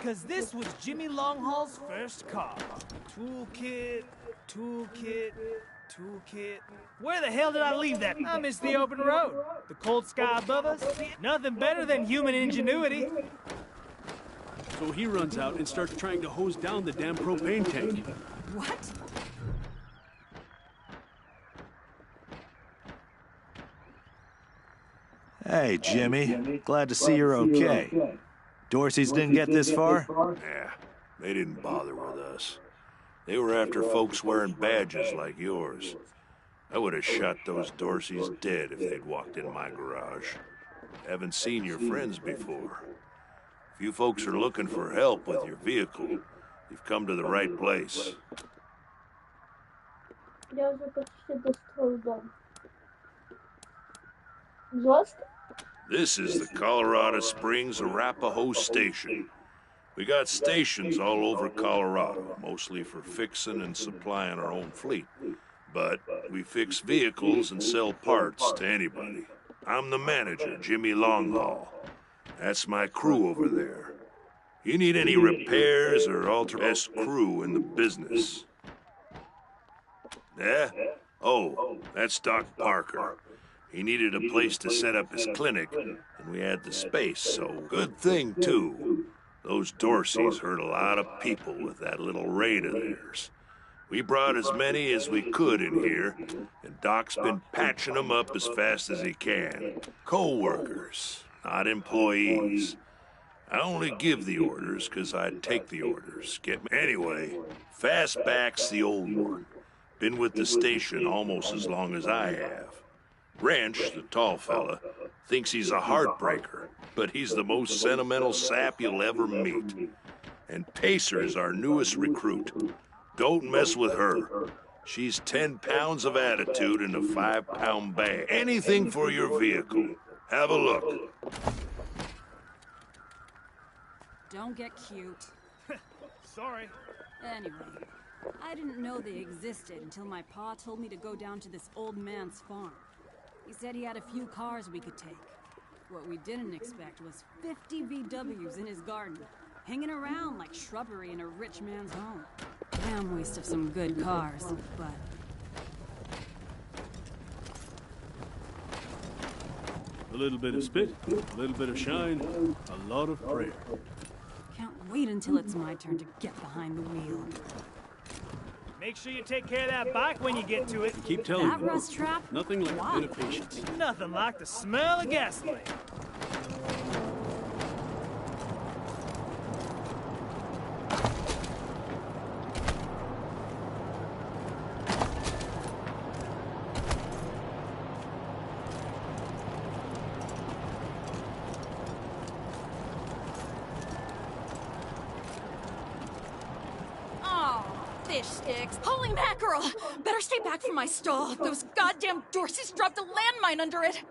because this was Jimmy Longhaul's first car. Toolkit, toolkit, toolkit. Where the hell did I leave that? I missed the open road. The cold sky above us. Nothing better than human ingenuity. So he runs out and starts trying to hose down the damn propane tank. What? Hey, Jimmy. Glad to see you're okay. Dorsey's didn't get this far? Yeah, they didn't bother with us. They were after folks wearing badges like yours. I would have shot those Dorseys dead if they'd walked in my garage. Haven't seen your friends before. If you folks are looking for help with your vehicle, you've come to the right place. This is the Colorado Springs Arapahoe Station. We got stations all over Colorado, mostly for fixing and supplying our own fleet. But we fix vehicles and sell parts to anybody. I'm the manager, Jimmy Longhaul. That's my crew over there. You need any repairs or best crew in the business. Yeah? Oh, that's Doc Parker. He needed a place to set up his clinic, and we had the space, so good thing, too. Those Dorseys hurt a lot of people with that little raid of theirs. We brought as many as we could in here, and Doc's been patching them up as fast as he can. Co-workers, not employees. I only give the orders because I take the orders. Get me? Anyway, Fastback's the old one. Been with the station almost as long as I have. Wrench, the tall fella, thinks he's a heartbreaker, but he's the most sentimental sap you'll ever meet. And Pacer's our newest recruit. Don't mess with her. She's 10 pounds of attitude in a 5-pound bag. Anything for your vehicle. Have a look. Don't get cute. Sorry. Anyway, I didn't know they existed until my pa told me to go down to this old man's farm. He said he had a few cars we could take. What we didn't expect was 50 VWs in his garden, hanging around like shrubbery in a rich man's home. Damn waste of some good cars, but... A little bit of spit, a little bit of shine, a lot of prayer. Can't wait until it's my turn to get behind the wheel. Make sure you take care of that bike when you get to it. Keep telling That me. rust trap? Nothing like a bit of patience. Nothing like the smell of gasoline. Fish sticks. Holy mackerel! Better stay back from my stall. Those goddamn Dorseys dropped a landmine under it.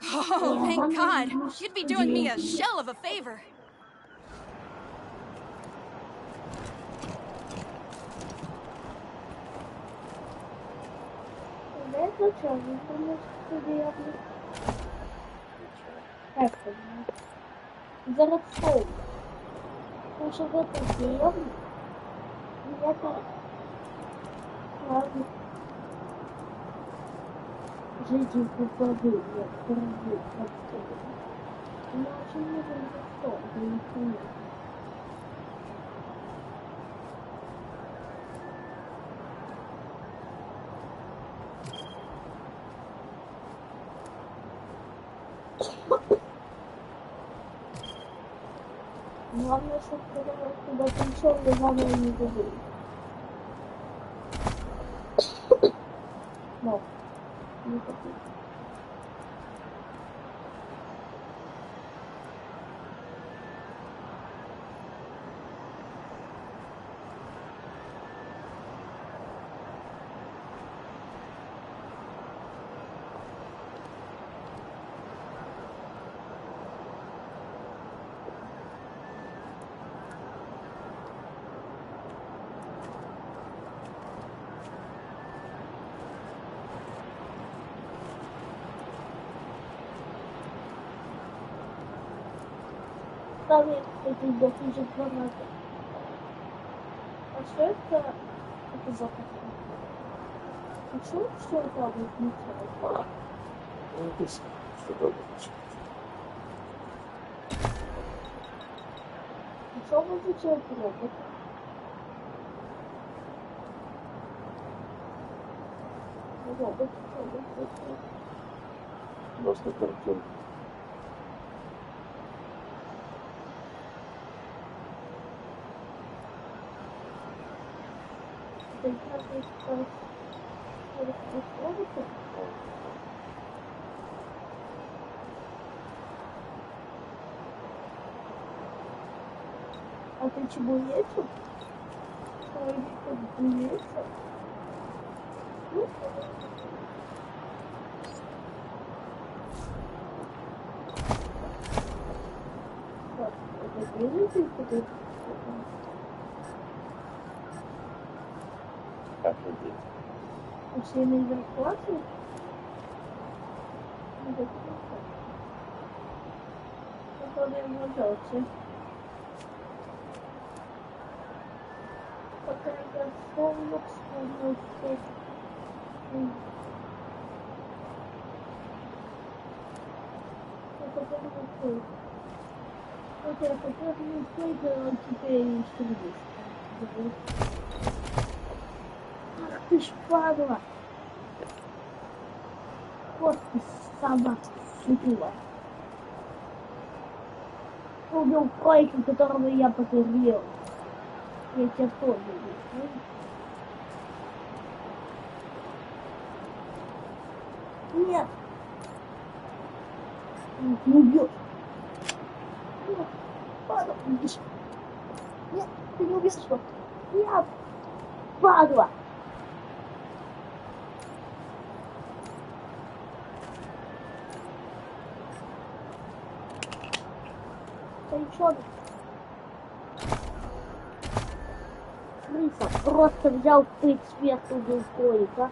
Oh, thank God. You'd be doing me a shell of a favor. Зараз стол. Наша в этом деревне. И это... Ладно. Жители попадут в дорогие подступы. Иначе не будет что, да никто нет. Главное, чтобы туда пришел, и главное не забыл. Но, не забыл. Старый этой дофига гранаты. А что это? Это запах. Почему все это обозначает? Что-то обозначает. Что обозначает робот? Робот. Просто картинка. Это каждый раз робота. А ты чебуrecу? Ой, чебуреца. Ну, так, это видите, что Офигеть. учебные зарплаты? Которые вложился. Пока я вспомнил, что... Это такой. Это такой, теперь что здесь. Ах ты ж падла! Вот ты собака сутила. Убил Кройка, которого я потерял. Я тебя тоже вижу. Нет! Не убьешь. Нет, падла, убежишь. Нет, ты не убьешь его. Нет, падла. Старичок. Крыса просто взял пыть сверху, убил Кройка.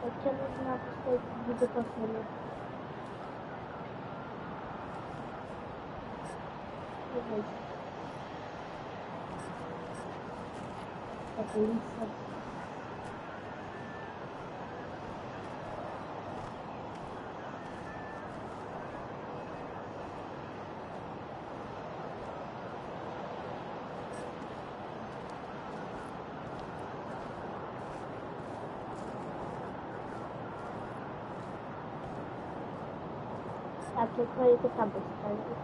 Хотя нужно поставить безопасное. Так, Лиса. Так, я твои кота поставлю.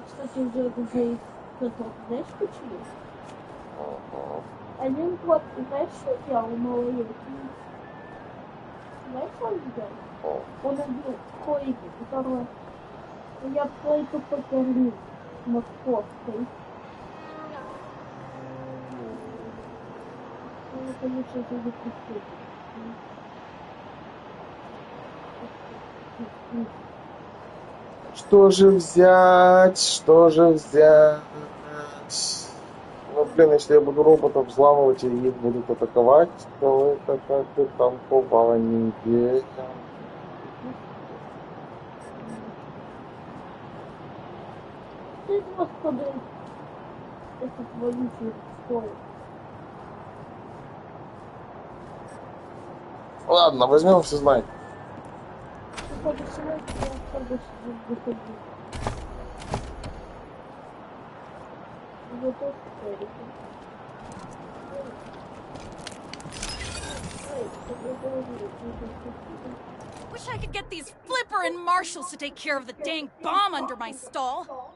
Кстати, уже готов. Знаешь почему? Один год, знаешь, что делал малолетний? Знаешь, что он сделал? Он убил Кройка, которого я Кройка покормил московской. Ну, конечно, это запустить. Что же взять? Что же взять? Ну, блин, если я буду роботов взламывать и их будут атаковать, то это как-то танковала неделя. Ты, господи, это вонючий стоит. Ладно, возьмем все знать. Походу, сегодня я особо выходил. Вот это стоит. Wish I could get these Flipper and Marshalls to take care of the dang bomb under my stall.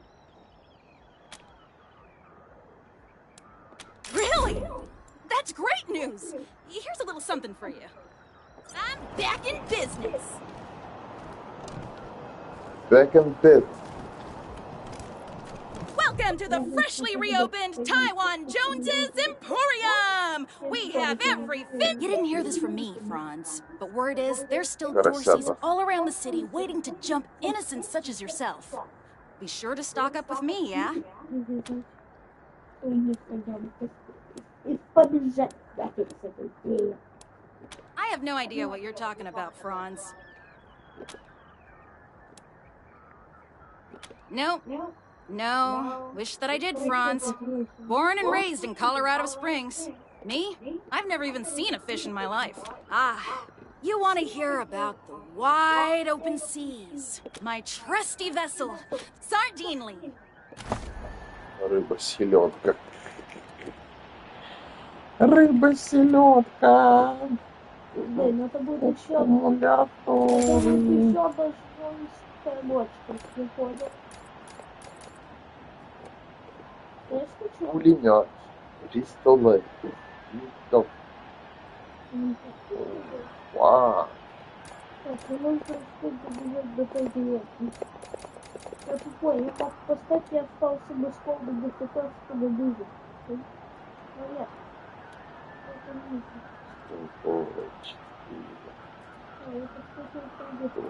Really? That's great news. Here's a little something for you. I'm back in business. Back in bed. Welcome to the freshly reopened Taiwan Jones's Emporium! We have everything. You didn't hear this from me, Franz. But word is, there's still Dorseys Красота. all around the city waiting to jump innocents such as yourself. Be sure to stock up with me, yeah? I have no idea what you're talking about, Franz. Nope. No. Wish that I did, Franz. Born and raised in Colorado Springs. Me? I've never even seen a fish in my life. Ah, you want to hear about the wide open seas. My trusty vessel, Sardinely. Рыба-селедка. Рыба-селедка. Блин, это будет еще одна бочка, если ходит. Знаешь, почему? Пулемет. Пистолет. Винтовка. Вау. Так, ну нужно что-то добежать до той деревни. Я тупой, я так поставь, я остался без холода, без того, чтобы добежать. Ну нет. Это не нужно. А, это, кстати, придется.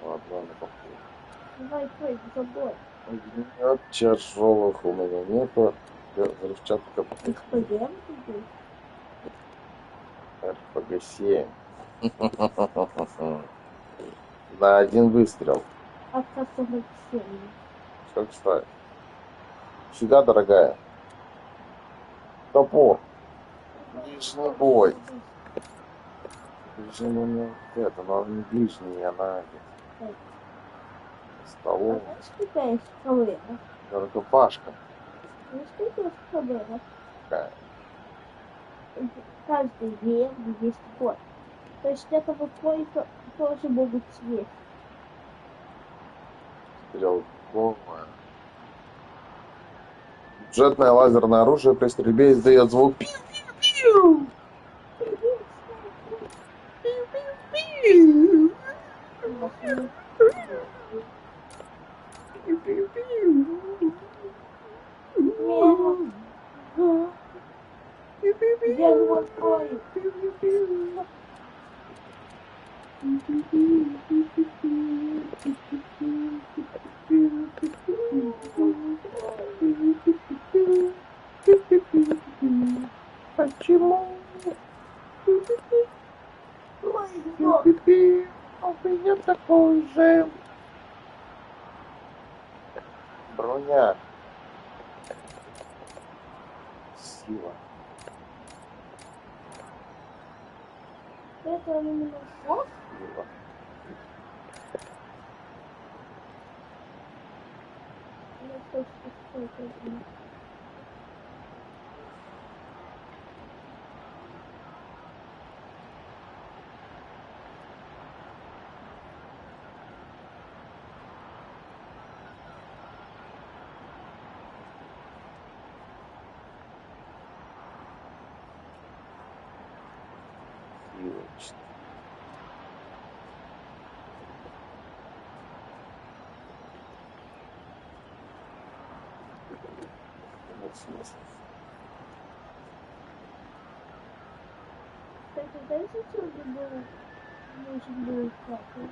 Ладно, похоже. Давай, Фрейд, забой. Огнемет тяжелых у меня нету. Взрывчатка. РПГ здесь? РПГ-7. На один выстрел. АК-47. Как ставить? Сюда, дорогая. Топор. Ближний бой. Ближний у меня вот это, но не ближний, она столом. А знаешь, какая есть проблема? Рукопашка. Знаешь, какая есть проблема? Какая? В каждой деревне есть кот. То есть этого кота тоже могут съесть. Стрелковое. Бюджетное лазерное оружие при стрельбе издает звук пиу-пиу-пиу. Пиу-пиу-пиу. Я его открою. Почему? У меня такой же. Броня. Сила. Это именно фос? Сила. Я точно сколько это. Сила. Нет смысла. Кстати, знаете, что было? Нужен был капель.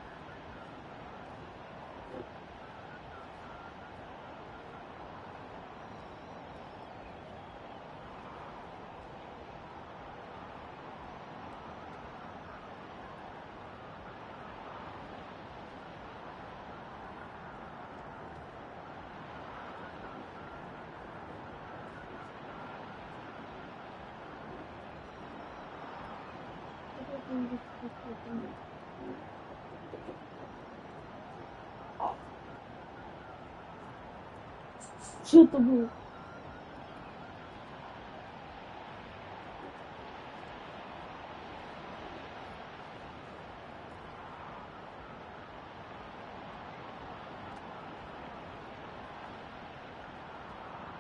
Что это было?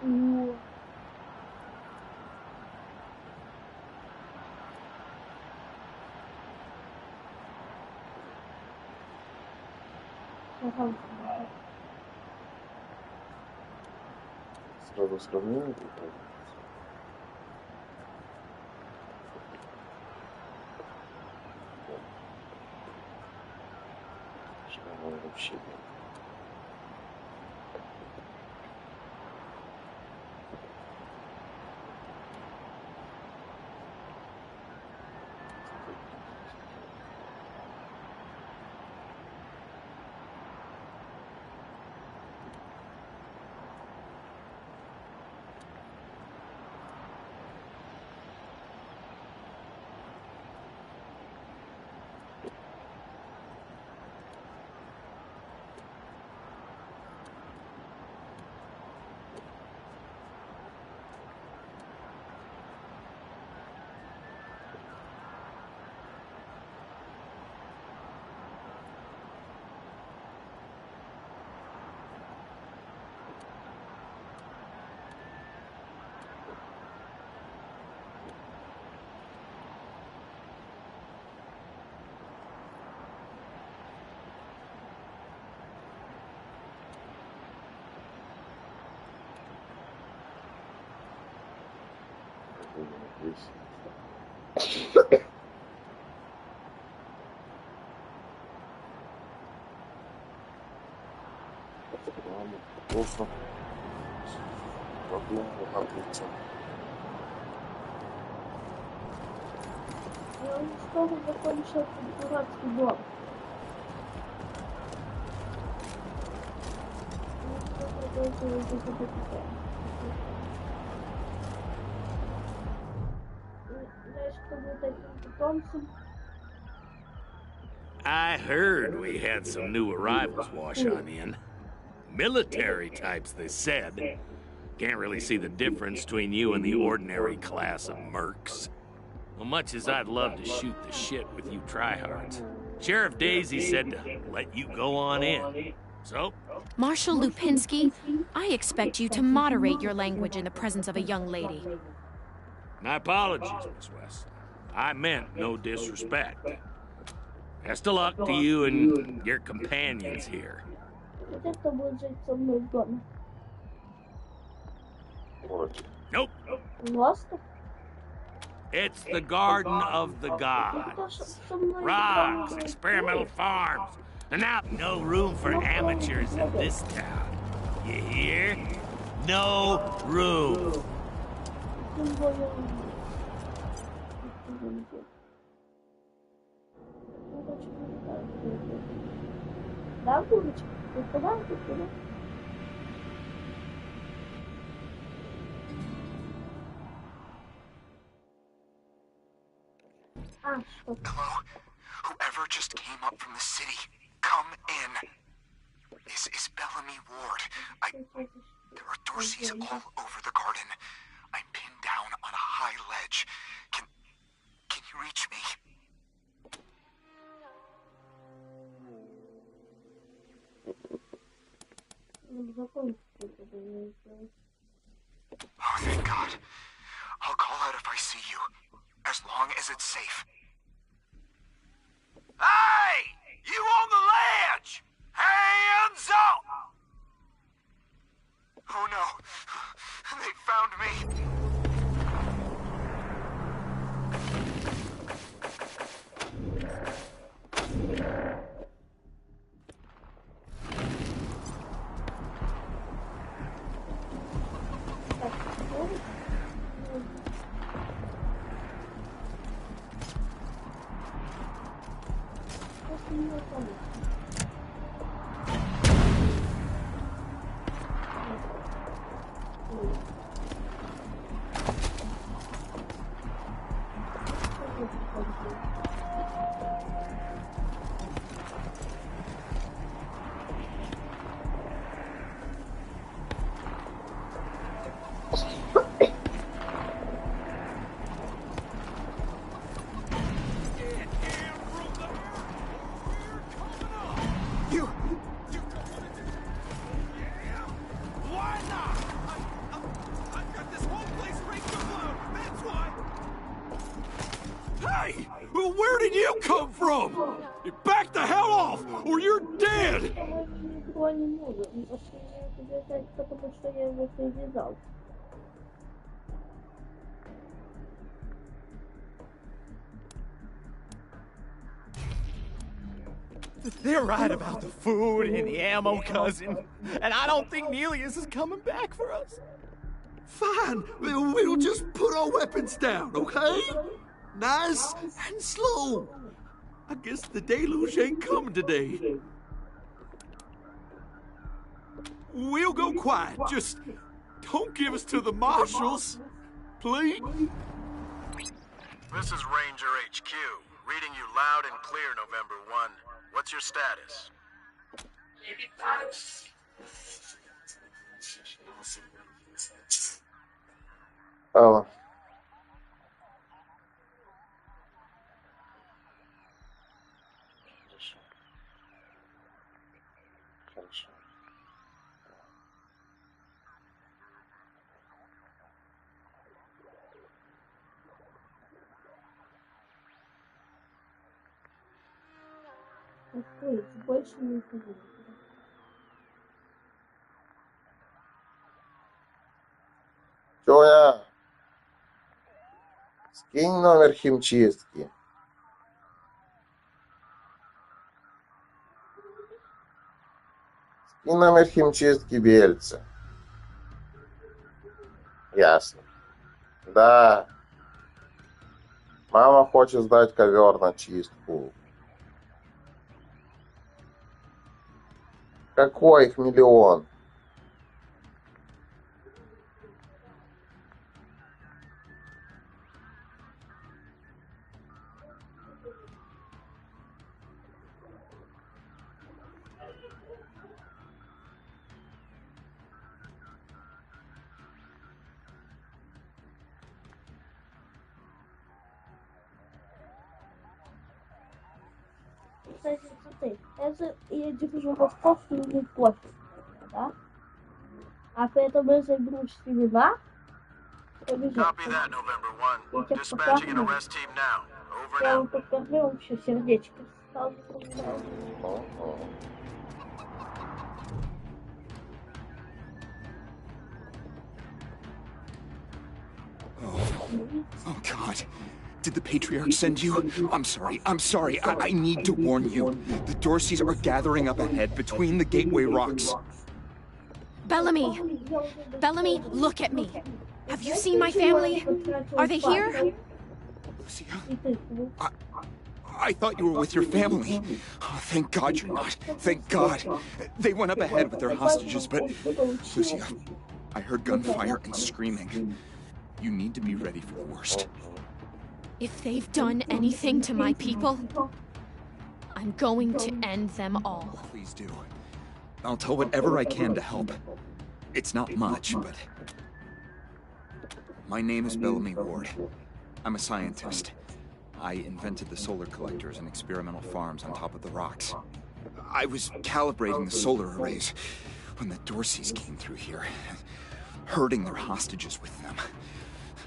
О. Сразу сравнение приходит. Что оно вообще было? Ладно, плохо. Проблема отлично. Я уничтожил закончил этот дурацкий дом. Знаешь, кто был таким питомцем? I heard we had some new arrivals wash on in. Military types, they said. Can't really see the difference between you and the ordinary class of mercs. Well, much as I'd love to shoot the shit with you tryhards, Sheriff Daisy said to let you go on in. So? Marshal Lupinski, I expect you to moderate your language in the presence of a young lady. My apologies, Miss West. I meant no disrespect. Best of luck to you and your companions here. Nope. It's the Garden of the Gods. Rocks, experimental farms, and now no room for amateurs in this town. You hear? No room. Да, курочка? Ты куда? Ты куда? Hello? Whoever just came up from the city, come in. This is Bellamy Ward. There are Dorseys all over the garden. I'm pinned down on a high ledge. Can you reach me? Oh, thank God. I'll call out if I see you, as long as it's safe. Hey! You on the ledge! Hands up! Oh no. They found me. Hey! Hey! Where did you come from? Back the hell off, or you're dead! Ничего не может. Он пошли меня держать, потому что я его привязал. They're right about the food and the ammo, cousin. And I don't think Nelius is coming back for us. Fine, we'll just put our weapons down, okay? Nice and slow. I guess the deluge ain't coming today. We'll go quiet, just don't give us to the marshals, please. This is Ranger HQ, reading you loud and clear, November 1. What's your status? Алло. Хорошо. Открыть, больше не ходить. Тёня, скинь номер химчистки. Скинь номер химчистки Бельца. Ясно. Да. Мама хочет сдать ковер на чистку. Какой их миллион? Кстати, смотри, я держу московку и не пофиг, да? А поэтому я заберу семена, побежал. Copy that, November 1. Dispatching an arrest team now. Over Я now. вам покажу, вам еще сердечко стал. Oh, God. Did the Patriarch send you? I'm sorry. I need to warn you. The Dorseys are gathering up ahead between the Gateway Rocks. Bellamy! Bellamy, look at me. Have you seen my family? Are they here? Lucia? I thought you were with your family. Oh, thank God you're not. Thank God. They went up ahead with their hostages, but... Lucia, I heard gunfire and screaming. You need to be ready for the worst. If they've done anything to my people, I'm going to end them all. Please do. I'll tell whatever I can to help. It's not much, but... My name is Bellamy Ward. I'm a scientist. I invented the solar collectors and experimental farms on top of the rocks. I was calibrating the solar arrays when the Dorseys came through here, herding their hostages with them.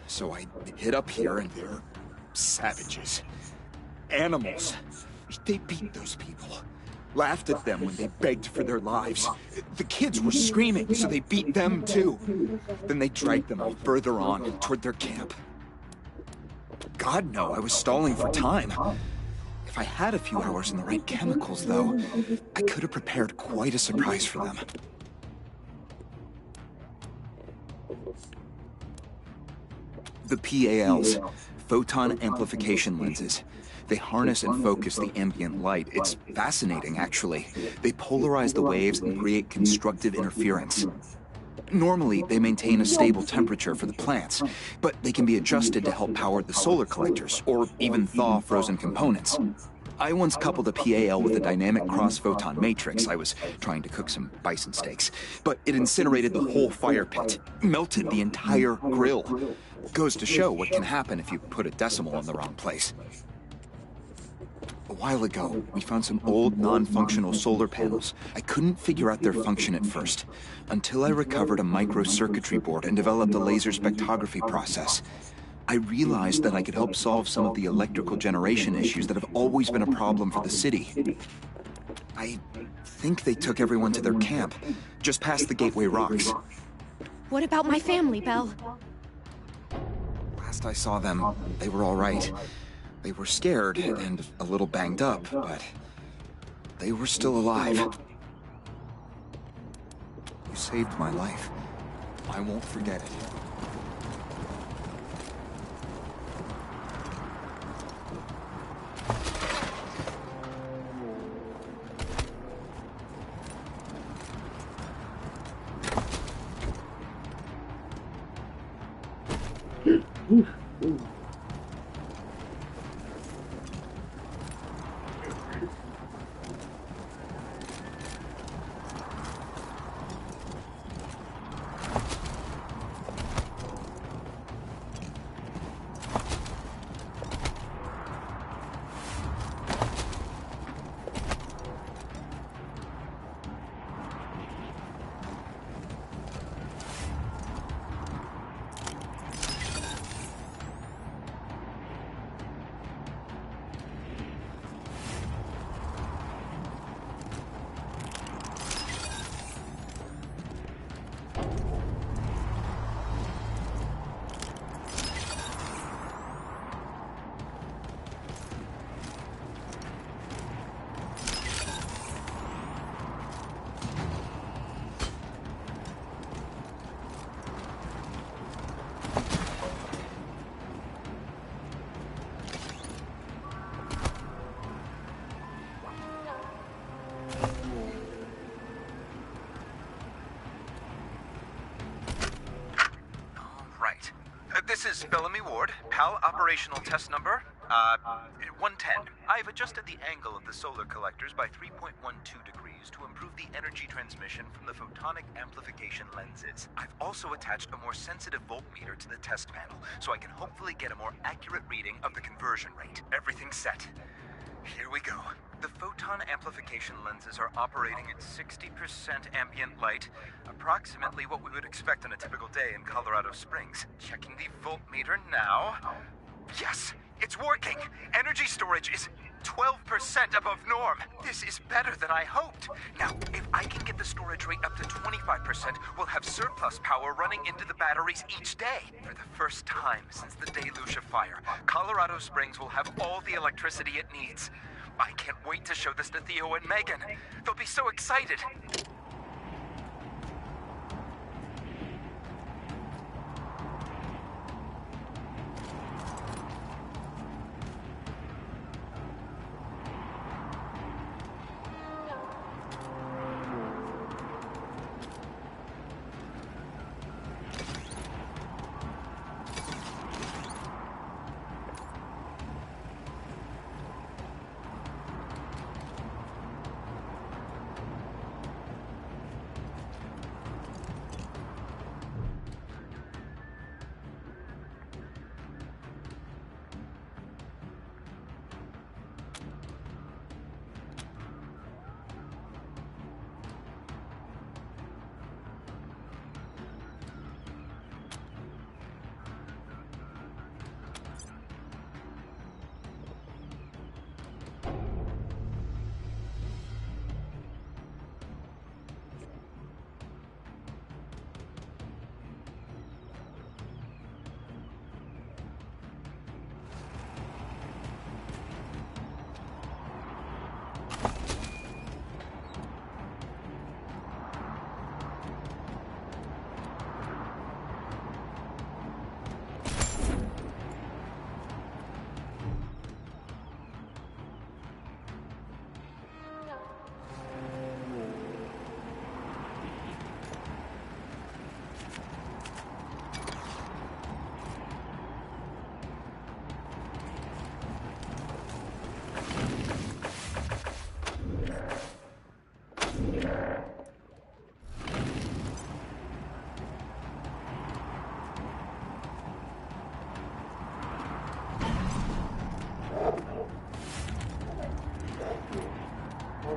So I hid up here and they're savages. Animals. They beat those people. Laughed at them when they begged for their lives. The kids were screaming, so they beat them too. Then they dragged them out further on, toward their camp. God, no, I was stalling for time. If I had a few hours and the right chemicals, though, I could have prepared quite a surprise for them. The PALs, photon amplification lenses. They harness and focus the ambient light. It's fascinating, actually. They polarize the waves and create constructive interference. Normally, they maintain a stable temperature for the plants, but they can be adjusted to help power the solar collectors, or even thaw frozen components. I once coupled a PAL with a dynamic cross-photon matrix. I was trying to cook some bison steaks, but it incinerated the whole fire pit, melted the entire grill. Goes to show what can happen if you put a decimal in the wrong place. A while ago, we found some old, non-functional solar panels. I couldn't figure out their function at first, until I recovered a microcircuitry board and developed a laser spectrography process. I realized that I could help solve some of the electrical generation issues that have always been a problem for the city. I think they took everyone to their camp, just past the Gateway Rocks. What about my family, Belle? Last I saw them, they were all right. They were scared and a little banged up, but they were still alive. You saved my life. I won't forget it. This is Bellamy Ward, PAL operational test number, 110. I've adjusted the angle of the solar collectors by 3.12 degrees to improve the energy transmission from the photonic amplification lenses. I've also attached a more sensitive voltmeter to the test panel, so I can hopefully get a more accurate reading of the conversion rate. Everything's set. Here we go. The photon amplification lenses are operating at 60% ambient light, approximately what we would expect on a typical day in Colorado Springs. Checking the voltmeter now. Yes, it's working! Energy storage is 12% above norm. This is better than I hoped. Now, if I can get the storage rate up to 25%, we'll have surplus power running into the batteries each day. For the first time since the deluge of fire, Colorado Springs will have all the electricity it needs. I can't wait to show this to Theo and Megan. They'll be so excited.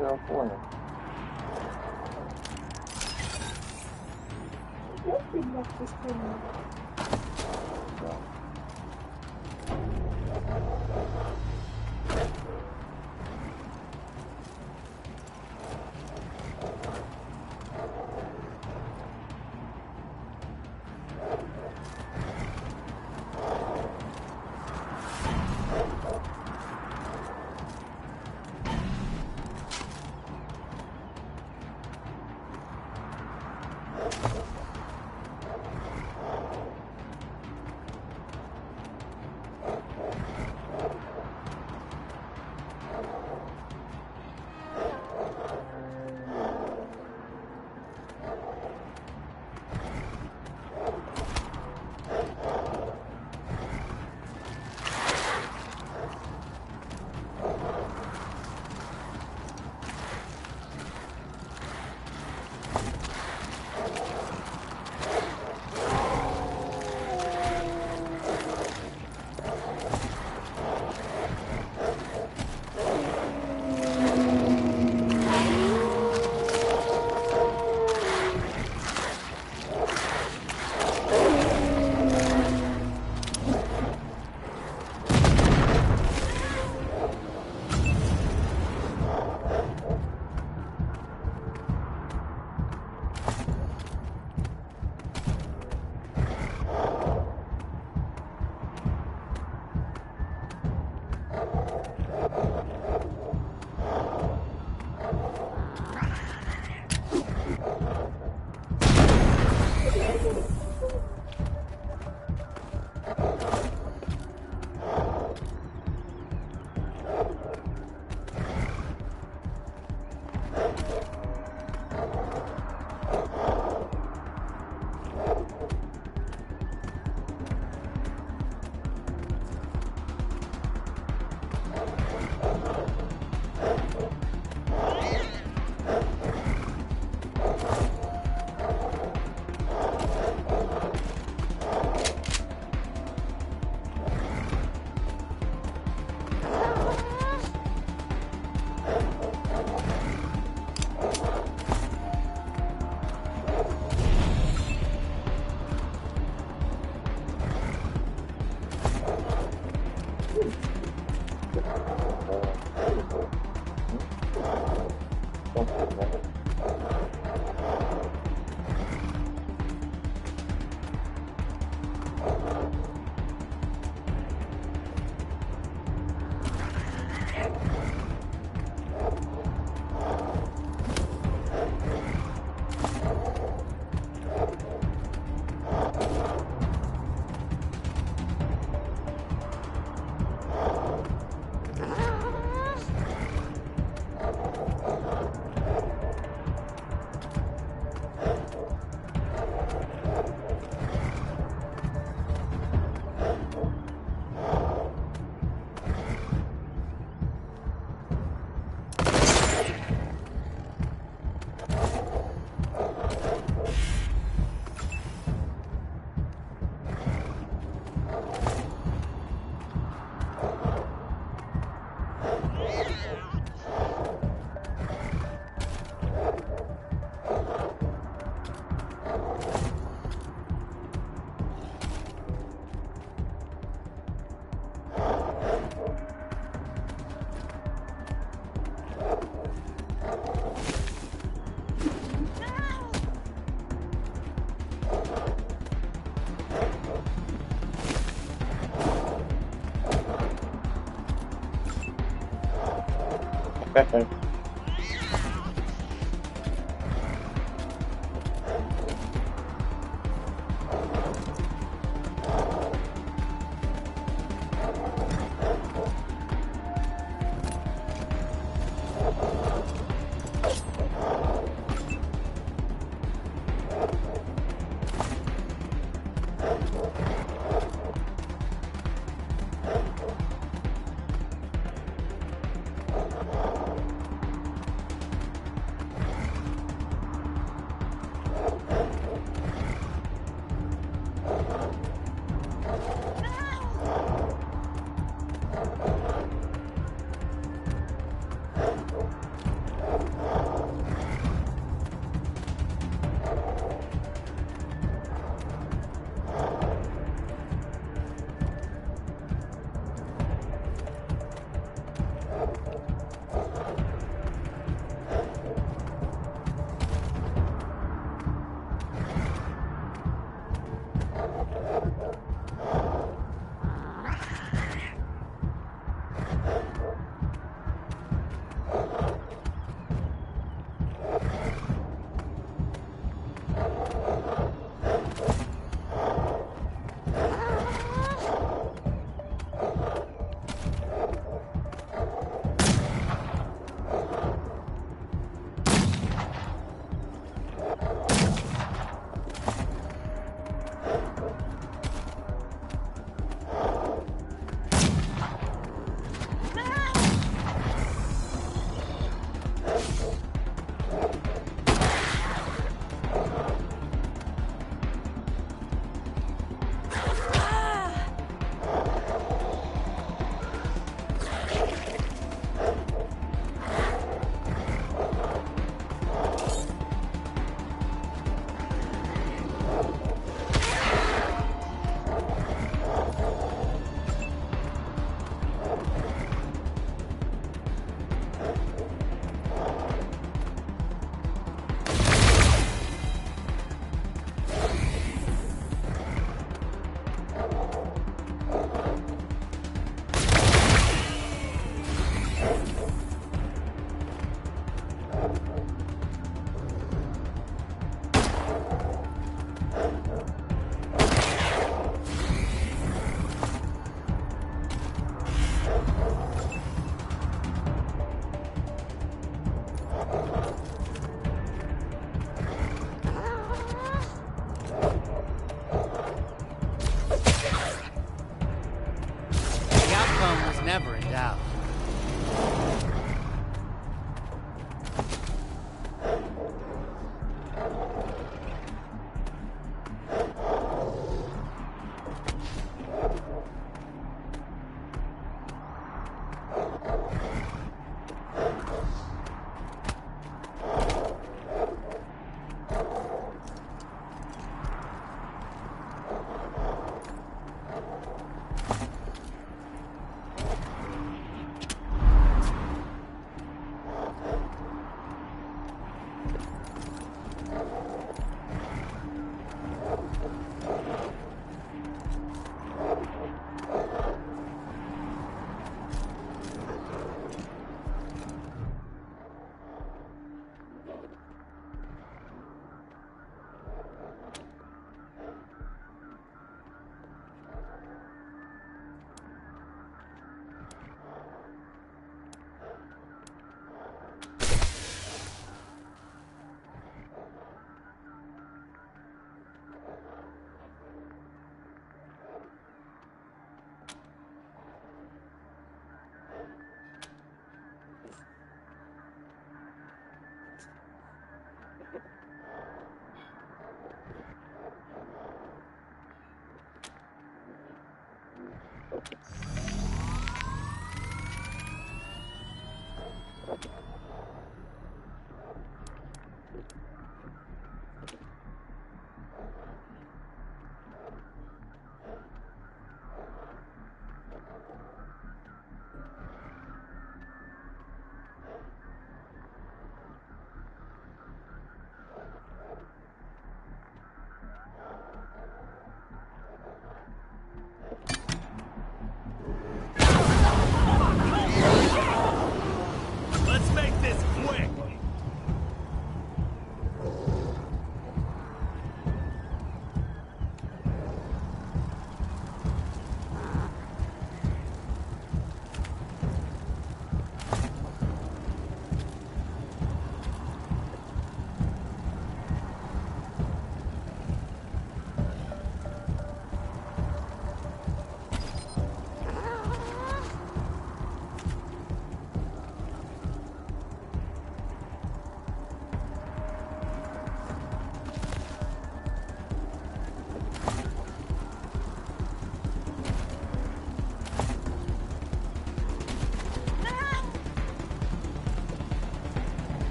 Я понял.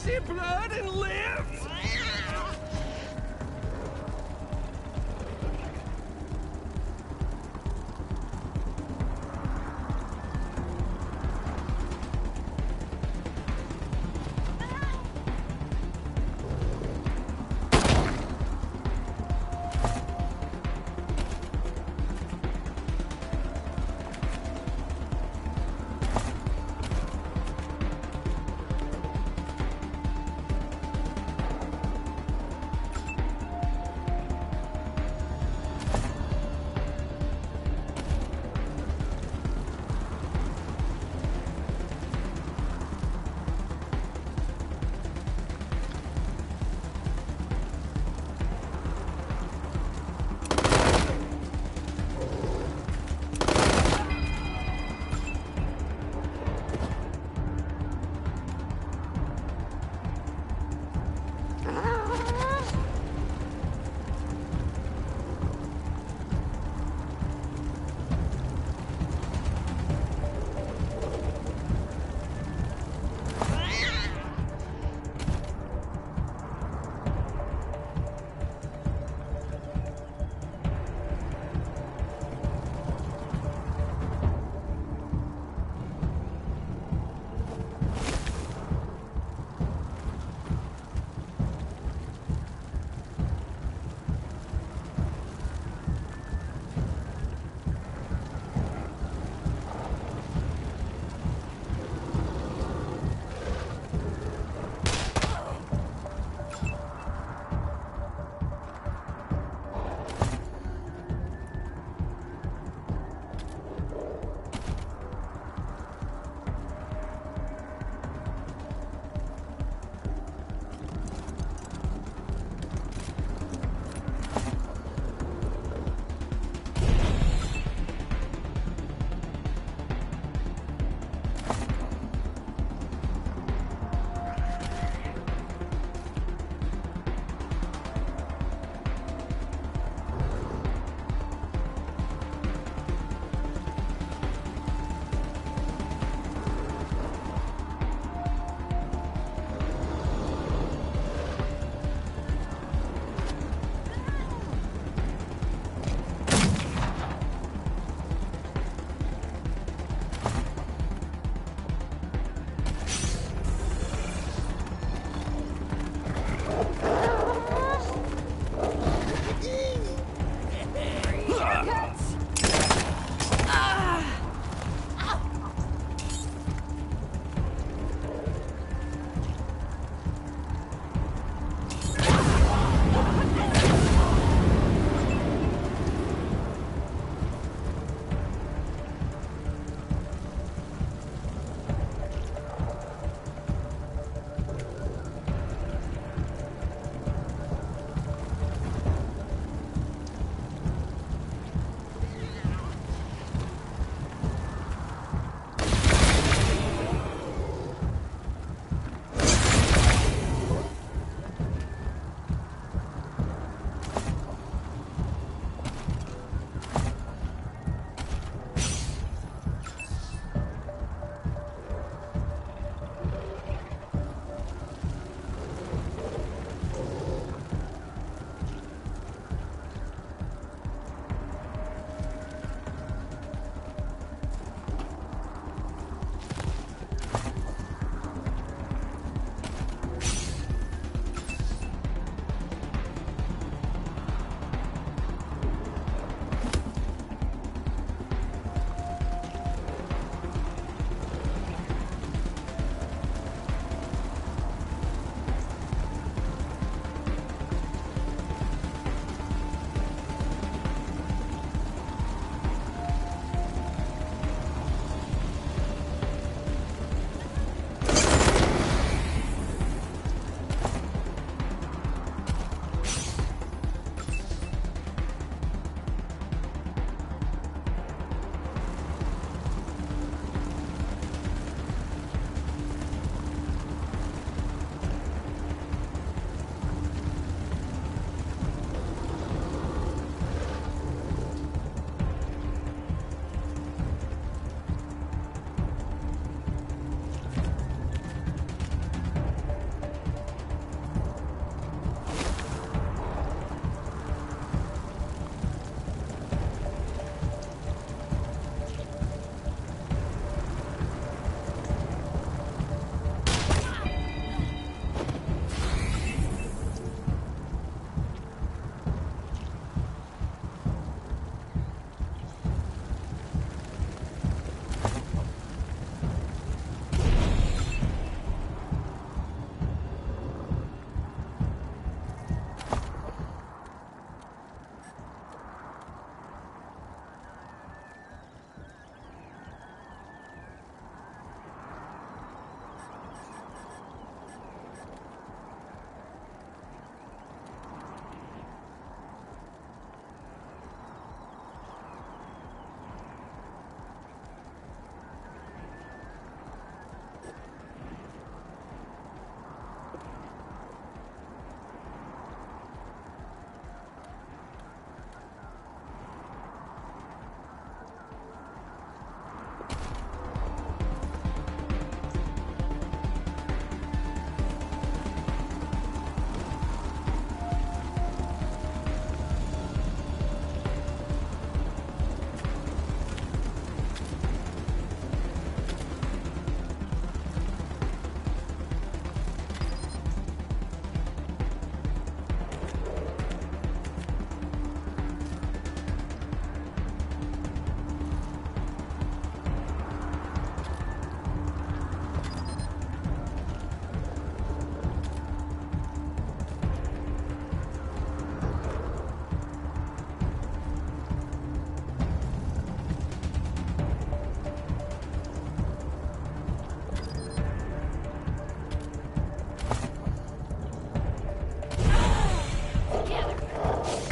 see blood and live?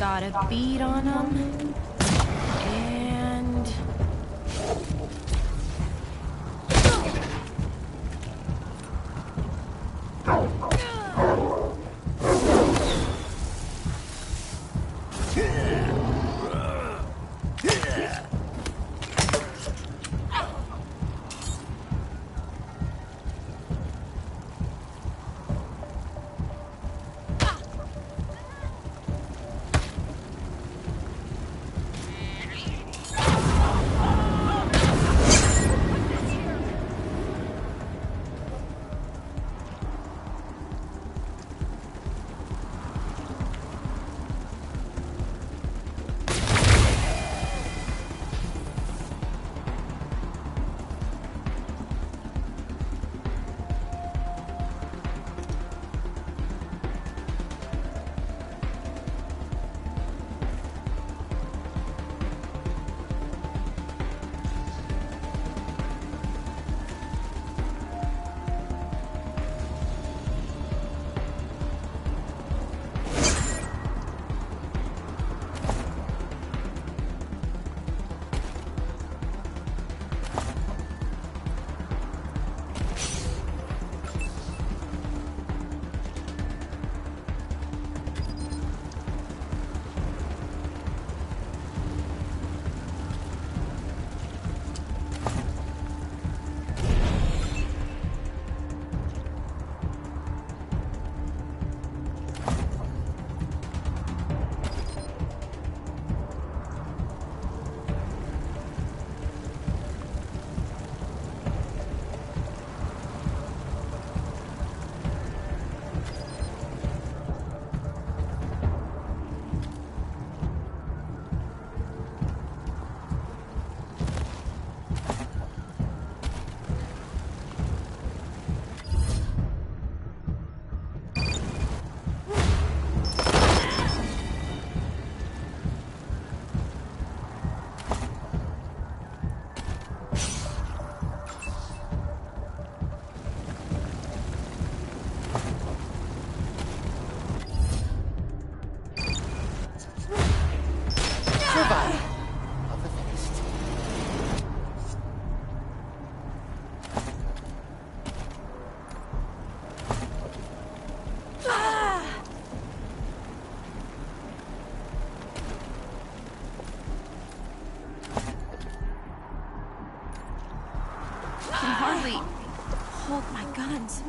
got a bead on them. And... hold my guns.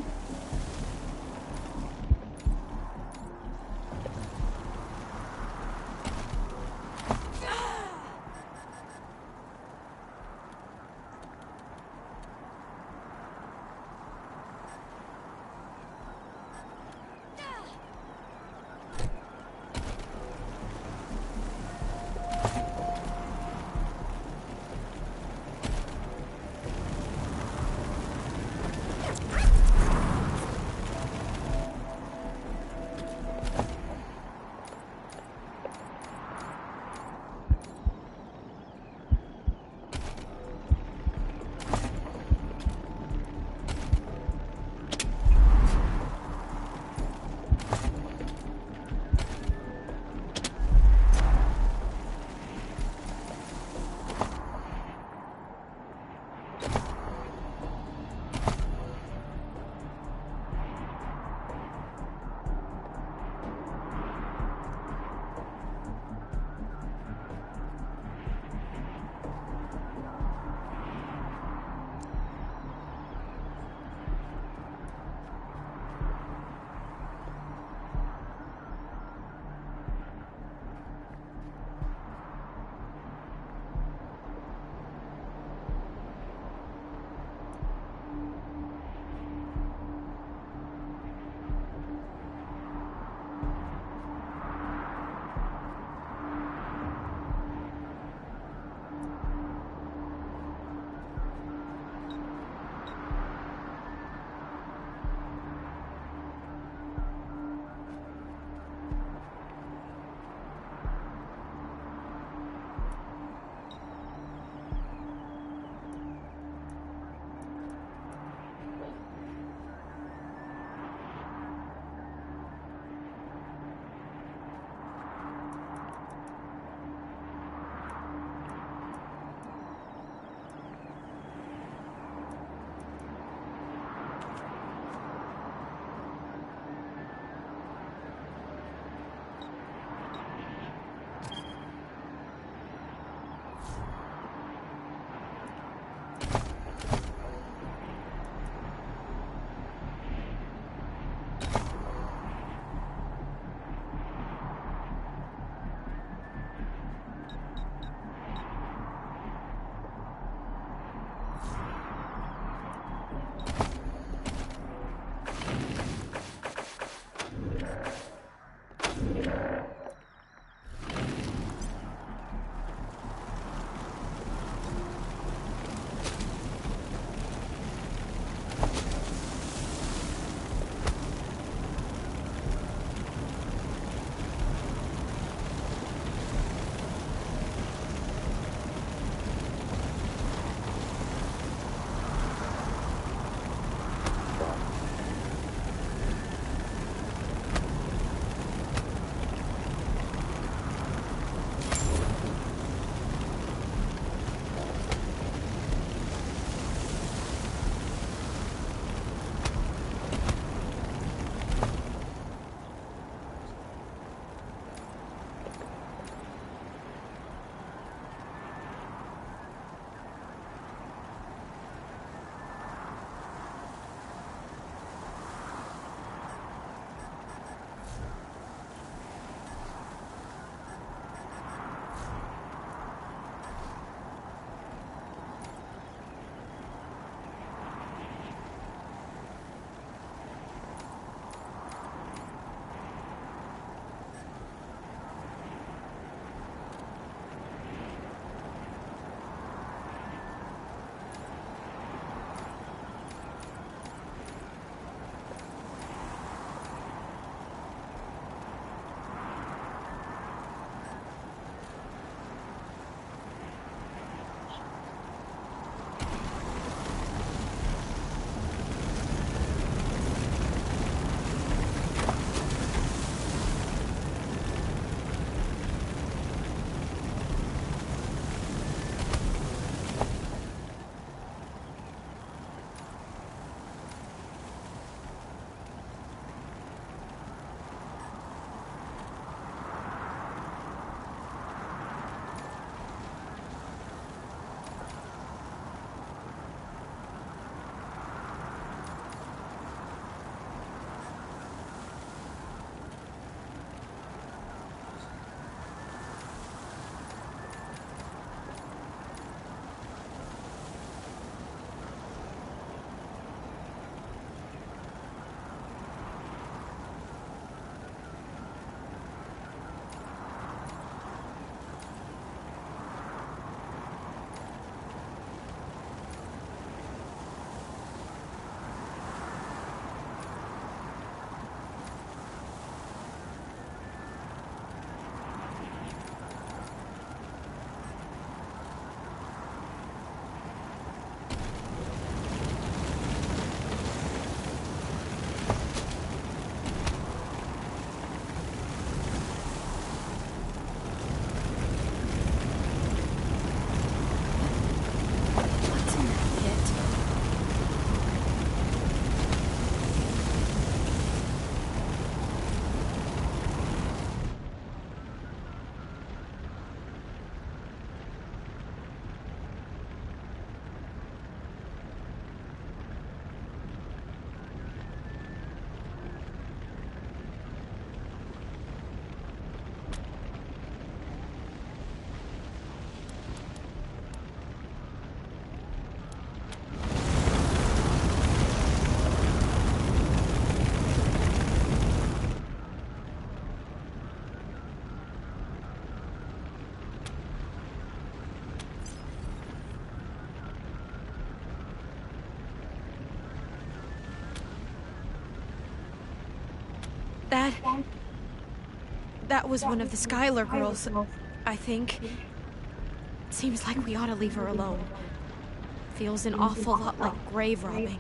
That was one of the Skylar girls, I think. Seems like we ought to leave her alone. Feels an awful lot like grave robbing.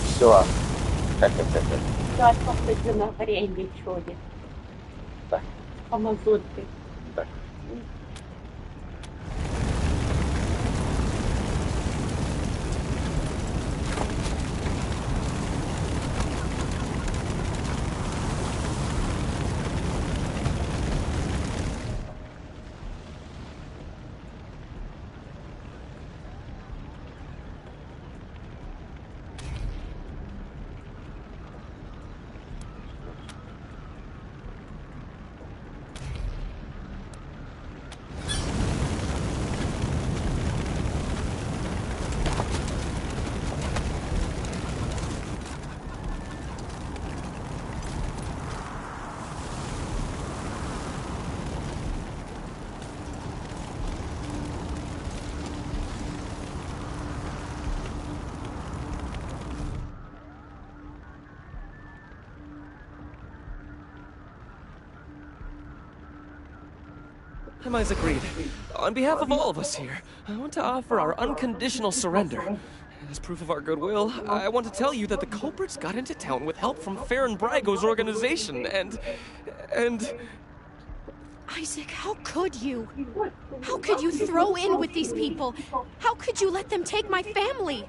Все. Да, похоже на время чудит. Так. Амазонкой. Так. I'm Isaac Reed. On behalf of all of us here, I want to offer our unconditional surrender. As proof of our goodwill, I want to tell you that the culprits got into town with help from Farron Brago's organization, and... Isaac, how could you? How could you throw in with these people? How could you let them take my family?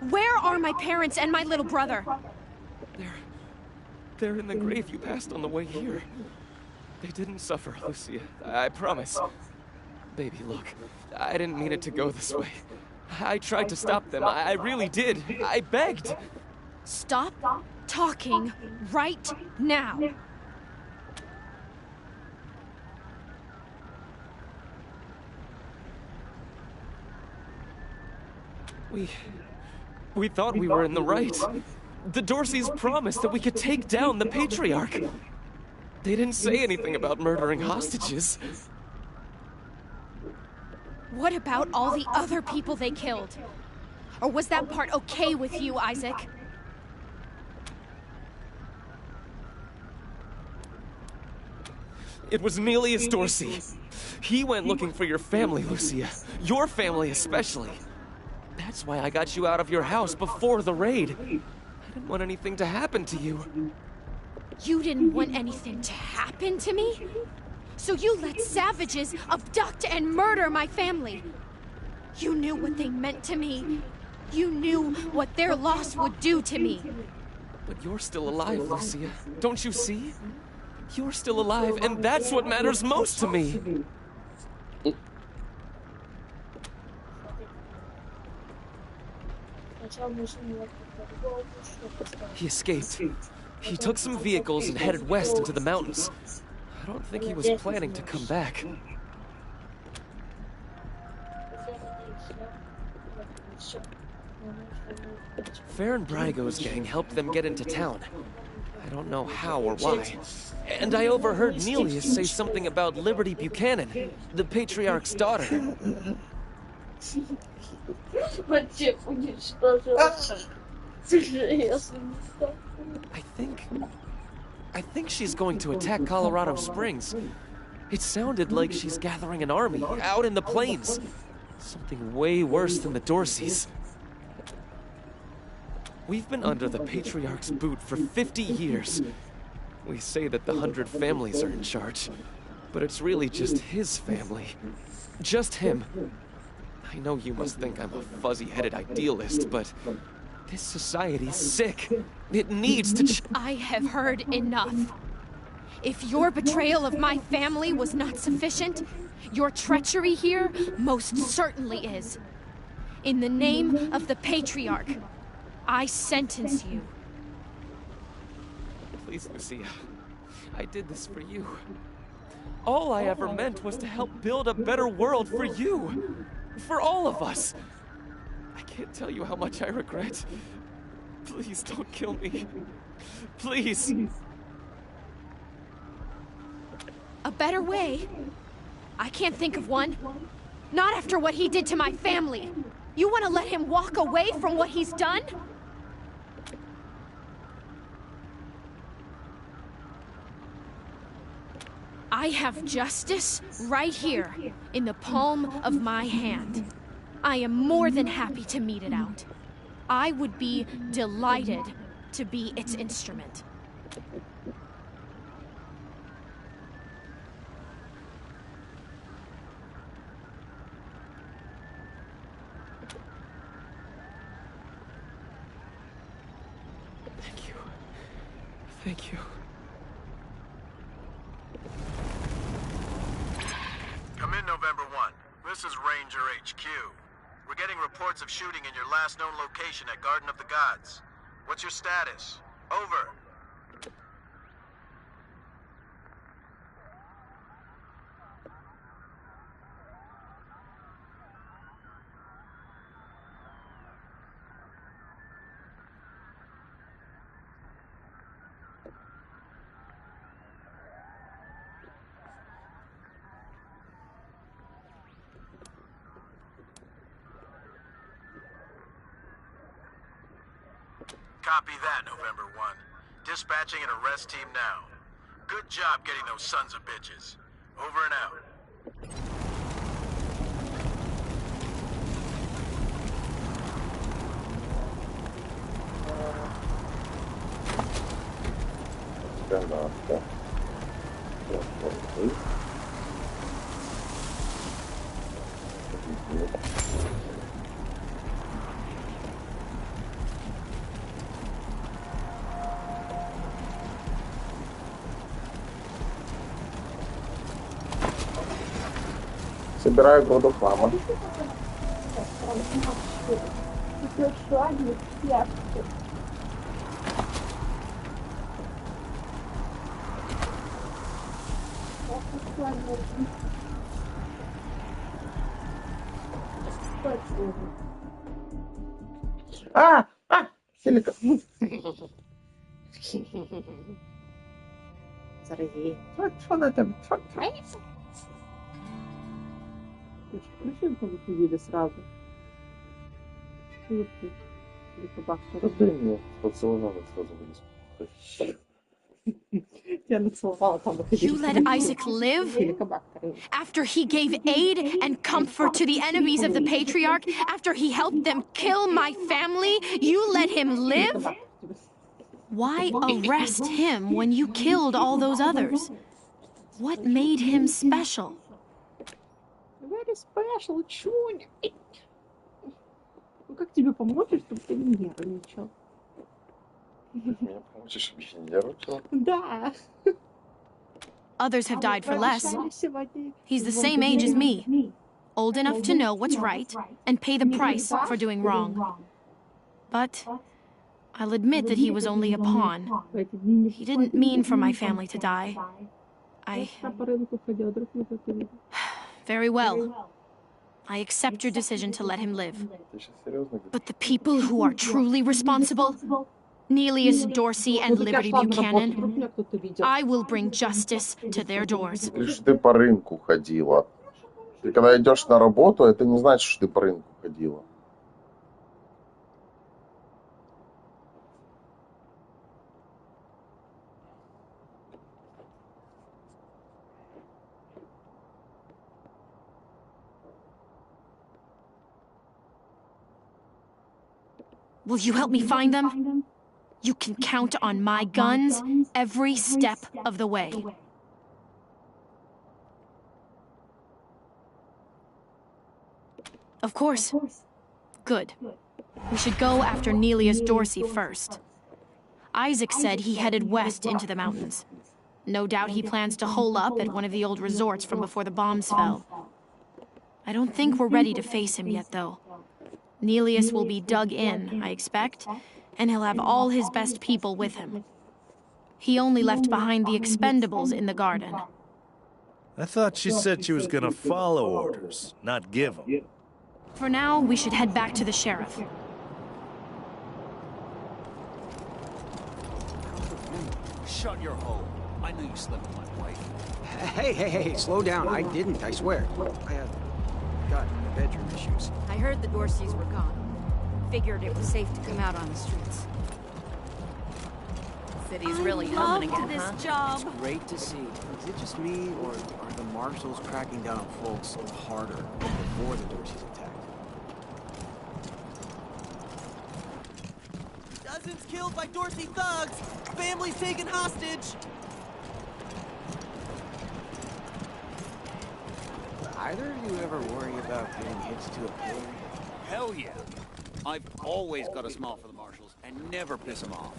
Where are my parents and my little brother? They're in the grave you passed on the way here. They didn't suffer, Lucia. I promise. Baby, look. I didn't mean it to go this way. I tried to stop them. I really did. I begged. Stop talking right now. We thought we were in the right. The Dorseys promised that we could take down the Patriarch. They didn't say anything about murdering hostages. What about all the other people they killed? Or was that part okay with you, Isaac? It was Neelius Dorsey. He went looking for your family, Lucia. Your family especially. That's why I got you out of your house before the raid. I didn't want anything to happen to you. You didn't want anything to happen to me? So you let savages abduct and murder my family. You knew what they meant to me. You knew what their loss would do to me. But you're still alive, Lucia. Don't you see? You're still alive, and that's what matters most to me. He escaped. He took some vehicles and headed west into the mountains. I don't think he was planning to come back. Farron Brago's gang helped them get into town. I don't know how or why. And I overheard Neelius say something about Liberty Buchanan, the Patriarch's daughter. I think she's going to attack Colorado Springs. It sounded like she's gathering an army out in the plains. Something way worse than the Dorseys. We've been under the Patriarch's boot for 50 years. We say that the 100 families are in charge, but it's really just his family. Just him. I know you must think I'm a fuzzy-headed idealist, but this society's sick. It needs to I have heard enough. If your betrayal of my family was not sufficient, your treachery here most certainly is. In the name of the Patriarch, I sentence you. Please, Lucia. I did this for you. All I ever meant was to help build a better world for you. For all of us. I can't tell you how much I regret. Please don't kill me. Please. A better way? I can't think of one. Not after what he did to my family. You want to let him walk away from what he's done? I have justice right here, in the palm of my hand. I am more than happy to mete it out. I would be delighted to be its instrument. Thank you. Thank you. Come in, November 1. This is Ranger HQ. We're getting reports of shooting in your last known location at Garden of the Gods. What's your status? Over. Copy that, November 1. Dispatching an arrest team now. Good job getting those sons of bitches. Over and out. Собираю груду хлама. Силика. Зарази. Что на этом? Зачем выходили сразу? Или собак? Да нет, поцеловала сразу вынес. Я нацеловала, там выходили. You let Isaac live? After he gave aid and comfort to the enemies of the Patriarch? After he helped them kill my family? You let him live? Why arrest him when you killed all those others? What made him special? Very special, Чуня. Ну как тебе помочь, чтобы ты не нервничал? Мне помочь, чтобы я не нервничал? Да. Others have died for less. He's the same age as me. Old enough to know what's right and pay the price for doing wrong. But I'll admit that he was only a pawn. He didn't mean for my family to die. Very well. I accept your decision to let him live. But the people who are truly responsible, Nelius Dorsey and Liberty Buchanan, I will bring justice to their doors. Лишь ты по рынку ходила. Ты когда идешь на работу, это не значит, что ты по рынку ходила. Will you help me find them? You can count on my guns every step of the way. Of course. Good. We should go after Nelius Dorsey first. Isaac said he headed west into the mountains. No doubt he plans to hole up at one of the old resorts from before the bombs fell. I don't think we're ready to face him yet, though. Nelius will be dug in, I expect, and he'll have all his best people with him. He only left behind the expendables in the garden. I thought she said she was gonna follow orders, not give them. For now, we should head back to the sheriff. Shut your hole. I knew you slept with my wife. Hey, slow down. I didn't, I swear. I got bedroom issues. I heard the Dorseys were gone. Figured it was safe to come out on the streets. City's really humming again, this huh? job. It's great to see. Is it just me, or are the marshals cracking down on folks harder before the Dorseys attacked? Dozens killed by Dorsey thugs! Families taken hostage! Either of you ever worry about getting hitched to a pillar? Hell yeah. I've always got a smile for the marshals and never piss them off.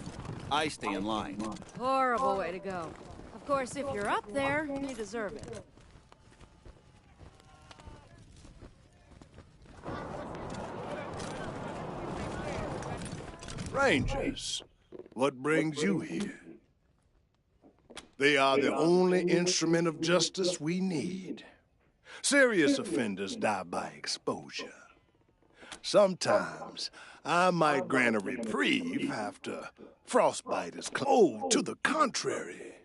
I stay in line. Horrible way to go. Of course, if you're up there, you deserve it. Rangers, what brings you here? They are the only instrument of justice we need. Serious offenders die by exposure. Sometimes I might grant a reprieve after frostbite is cold. To the contrary,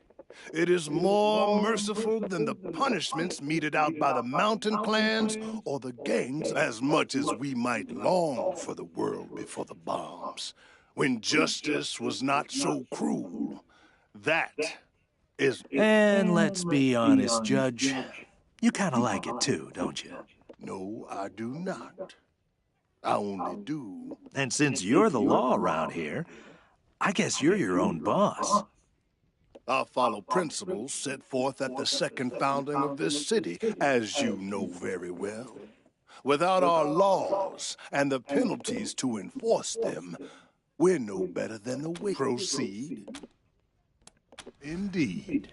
it is more merciful than the punishments meted out by the mountain clans or the gangs, as much as we might long for the world before the bombs, when justice was not so cruel. That is... And let's be honest, Judge. You kind of like it too, don't you? No, I do not. I only do. And since you're the law around here, I guess you're your own boss. I follow principles set forth at the second founding of this city, as you know very well. Without our laws and the penalties to enforce them, we're no better than the wicked. Proceed. Indeed.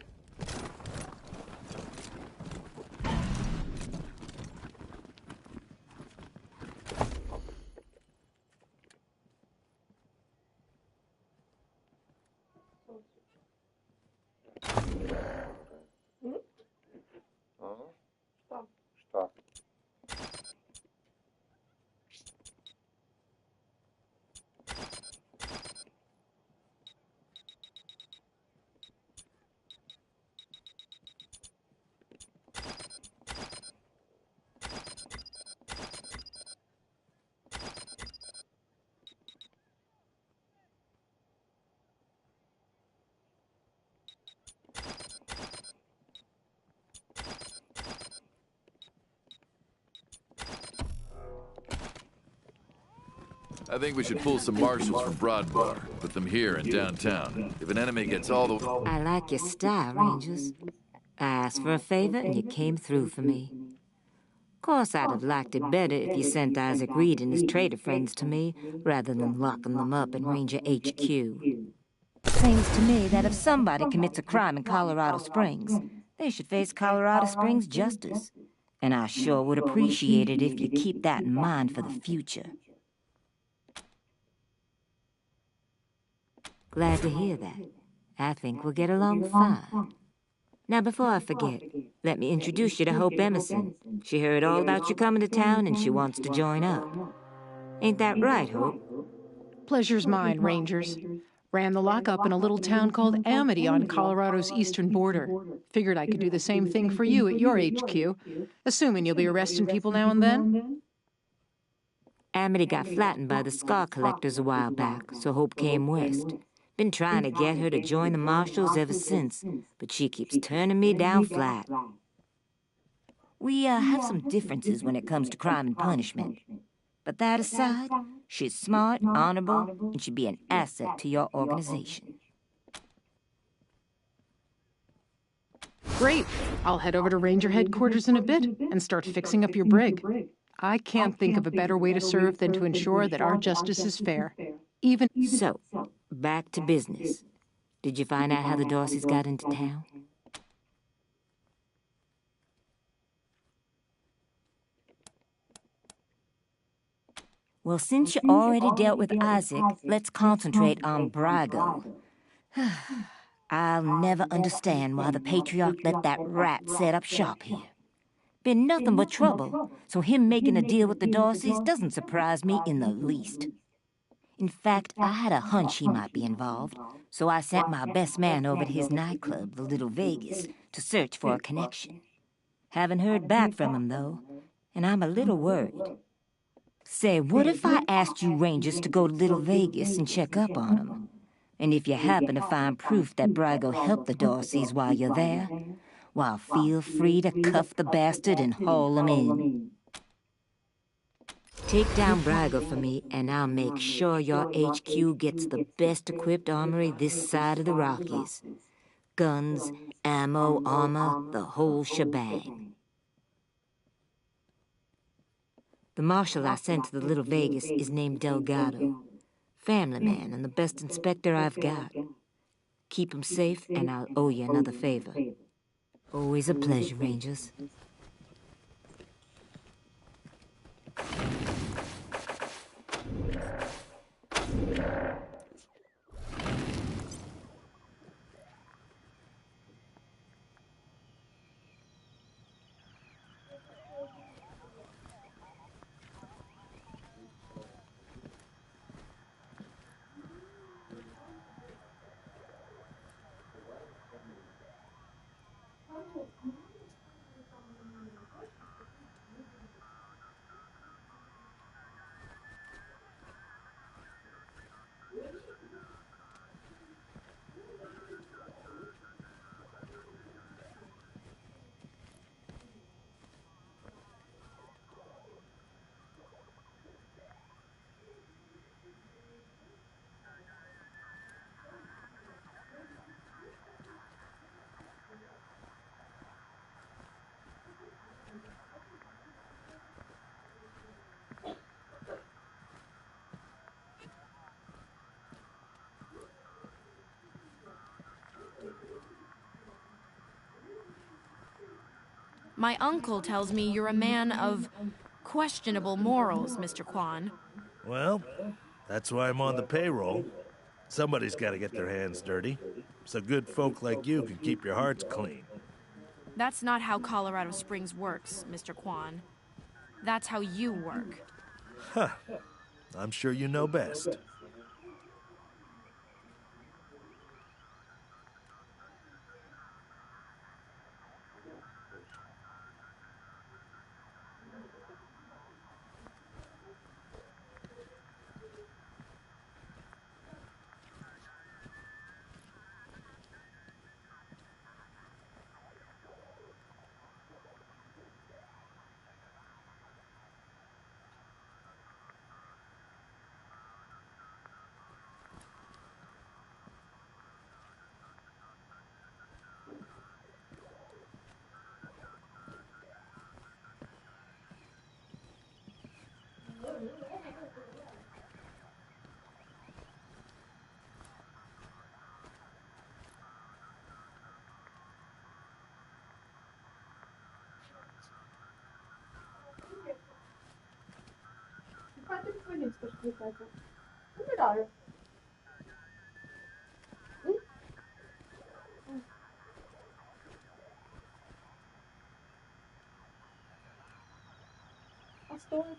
Что? I think we should pull some marshals from Broadmoor, put them here in downtown. If an enemy gets all the... I like your style, Rangers. I asked for a favor and you came through for me. Of course, I'd have liked it better if you sent Isaac Reed and his traitor friends to me, rather than locking them up in Ranger HQ. Seems to me that if somebody commits a crime in Colorado Springs, they should face Colorado Springs justice. And I sure would appreciate it if you keep that in mind for the future. Glad to hear that. I think we'll get along fine. Now, before I forget, let me introduce you to Hope Emerson. She heard all about you coming to town and she wants to join up. Ain't that right, Hope? Pleasure's mine, Rangers. Ran the lockup in a little town called Amity on Colorado's eastern border. Figured I could do the same thing for you at your HQ, assuming you'll be arresting people now and then. Amity got flattened by the scar collectors a while back, so Hope came west. Been trying to get her to join the marshals ever since, but she keeps turning me down flat. We have some differences when it comes to crime and punishment. But that aside, she's smart, honorable, and should be an asset to your organization. Great. I'll head over to Ranger headquarters in a bit and start fixing up your brig. I can't think of a better way to serve than to ensure that our justice is fair. Even so, back to business. Did you find out how the Dorseys got into town? Well, since you already dealt with Isaac, let's concentrate on Brago. I'll never understand why the Patriarch let that rat set up shop here. Been nothing but trouble, so him making a deal with the Dorseys doesn't surprise me in the least. In fact, I had a hunch he might be involved, so I sent my best man over to his nightclub, the Little Vegas, to search for a connection. Haven't heard back from him, though, and I'm a little worried. Say, what if I asked you Rangers to go to Little Vegas and check up on him? And if you happen to find proof that Brygo helped the Dorseys while you're there, well, feel free to cuff the bastard and haul him in. Take down Brygo for me, and I'll make sure your HQ gets the best-equipped armory this side of the Rockies. Guns, ammo, armor, the whole shebang. The marshal I sent to the Little Vegas is named Delgado. Family man and the best inspector I've got. Keep him safe, and I'll owe you another favor. Always a pleasure, Rangers. My uncle tells me you're a man of questionable morals, Mr. Kwan. Well, that's why I'm on the payroll. Somebody's got to get their hands dirty, so good folk like you can keep your hearts clean. That's not how Colorado Springs works, Mr. Kwan. That's how you work. Huh. I'm sure you know best. Fate il previsto, scusate. Umidore. Пастой.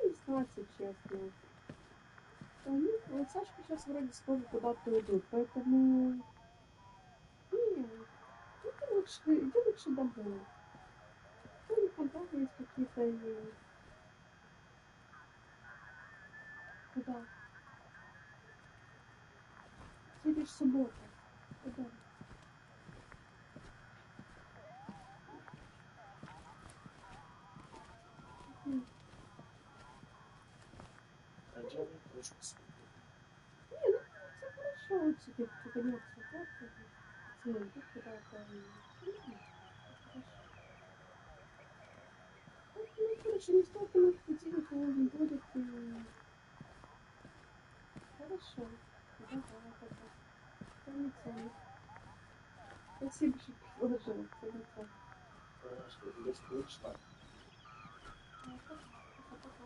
Не знаю, если честно. Вот Сашка сейчас вроде скоро куда-то идут, поэтому... Не, иди лучше домой. Ну, или фантазии есть какие-то и... Куда? Сегодня ж суббота. Куда? Не, ну все хорошо, вот тебе что-то нет субботы. Сегодня идут куда-то и... Ну, короче, не столько на пути никого не будет и... Хорошо. Давай, тогда. Ценится. Спасибо, что предложил. Ценится. Бесконечно. Пока-пока.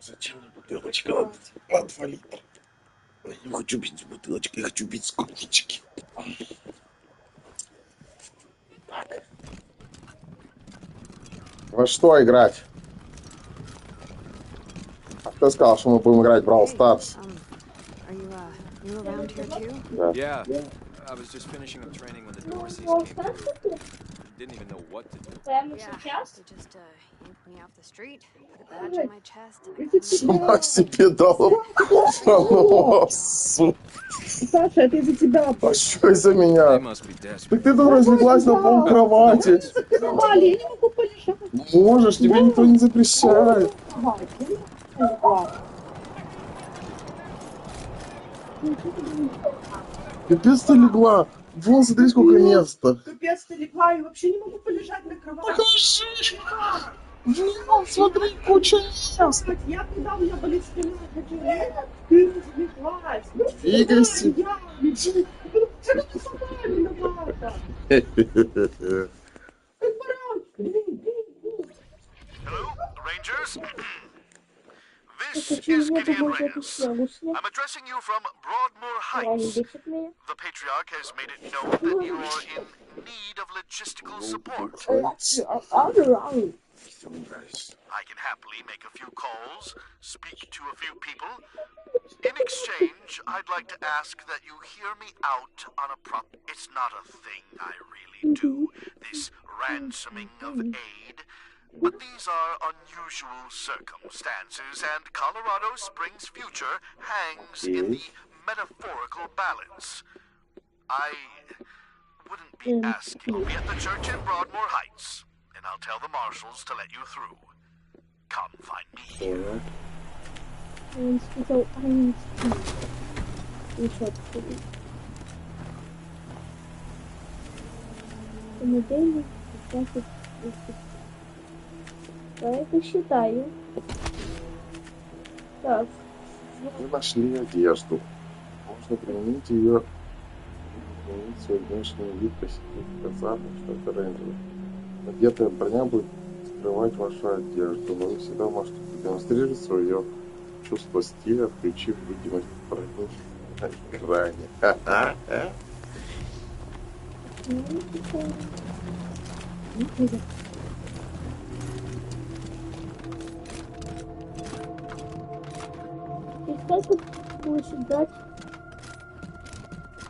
Зачем мне бутылочка? Надо 2 литра. Я не хочу пить с бутылочки, я хочу пить с кружечки. Так. Во что играть? А кто сказал, что мы будем играть в Brawl Stars? You around here too? Да. Yeah. I was just finishing up training when the Dorseys came through. Didn't even know what to do. They just yanked me off the street, put a badge on my chest, and I Сама себе дала поносу. Саша, это из-за тебя. А что из-за меня? They must be desperate. Так ты тут разлеглась на пол кровати. Закрывали, я не могу полежать. Можешь, тебе никто не запрещает. Капец ты легла. Вон, смотри, сколько места. Капец, ты легла, я вообще не могу полежать на кровати. Покажи! Вон, смотри, куча мест. Я куда, у меня болит спина, хочу лечь. Ты разлеглась. Двигайся. Что ты сама виновата? Hello, Rangers? This is Gideon Reyes. I'm addressing you from Broadmoor Heights. The Patriarch has made it known that you are in need of logistical support. I can happily make a few calls, speak to a few people. In exchange, I'd like to ask that you hear me out on a prop. It's not a thing I really do, this ransoming of aid. But these are unusual circumstances, and Colorado Springs' future hangs in the metaphorical balance. I wouldn't be asking. I'll be at the church in Broadmoor Heights, and I'll tell the marshals to let you through. Come find me here. Я это считаю. Так. Мы нашли одежду. Можно применить ее, изменить свой внешний вид, посетить казарму, что это рейнджеры. Надетая броня будет скрывать вашу одежду, но вы всегда можете продемонстрировать свое чувство стиля, включив видимость брони на экране. И сколько будешь дать?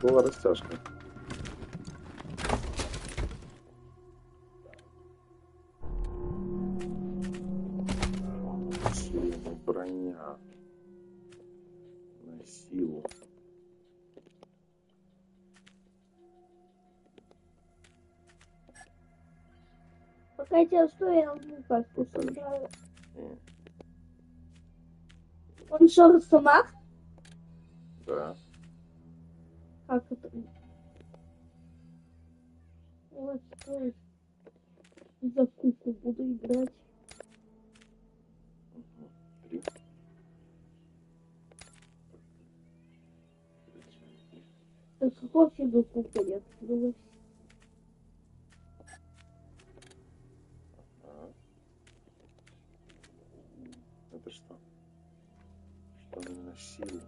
Была растяжка. Сильная броня. На силу. Пока я тебя стою, я возьму карту собираю. Он что, росомах? Да. Как это? Вот, стой. За куку буду играть. 3. Так какого фига кука я открылась? Это что? Что мы носили?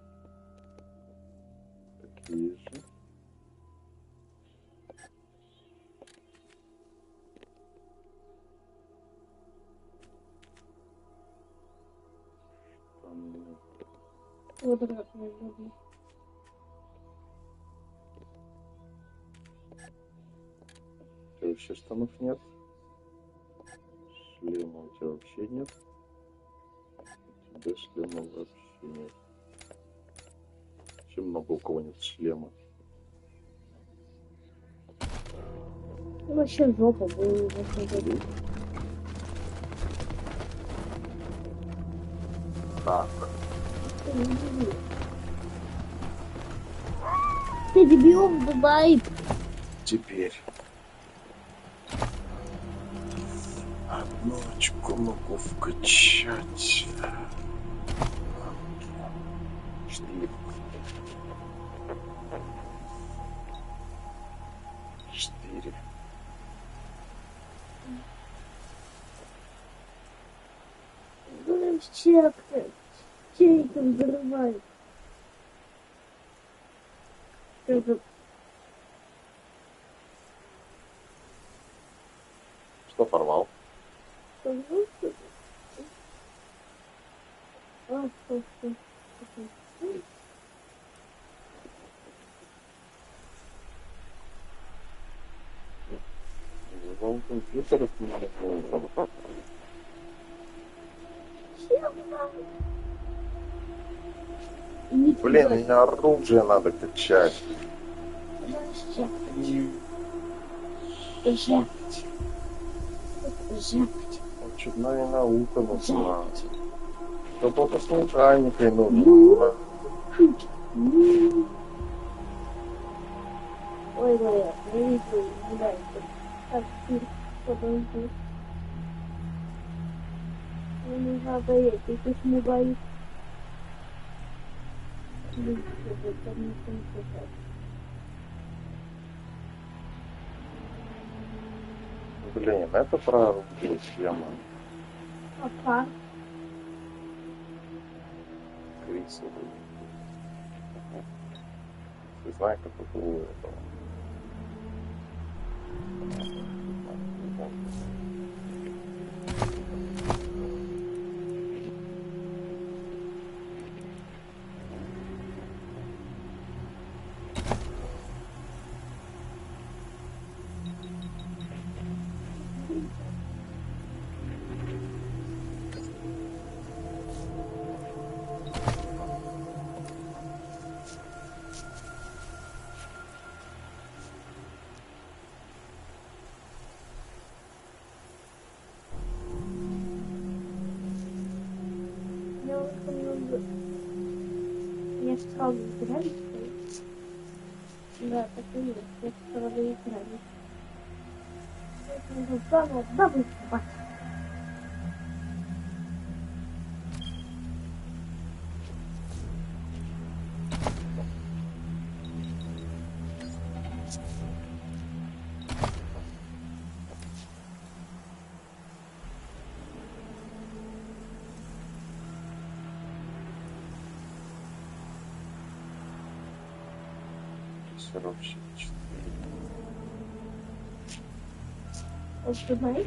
Такие же. Штаны. Вот так не люблю. Вообще штанов нет. Шлема у тебя вообще нет. У тебя шлема вообще нет. Вообще много у кого нет шлема. Вообще жопа была. Так. Ты дебил, давай. Теперь. Одну очко могу вкачать. 4. 4. Чей-то взрывает. Что порвал? Компьютер. Блин, мне оружие надо качать. Очередная наука нужна. Кто-то с механикой нужна. Ой, я не нравится. Так, подожди. Мне нужно поехать, ты ж не боишься. Блин, это про оружие схема. Опа. Крисовый. Ты знаешь, как это было этого? Я сразу играли, да, так и есть. Я сразу играли. Это заново, да, выступать. Вообще 4. Успевай.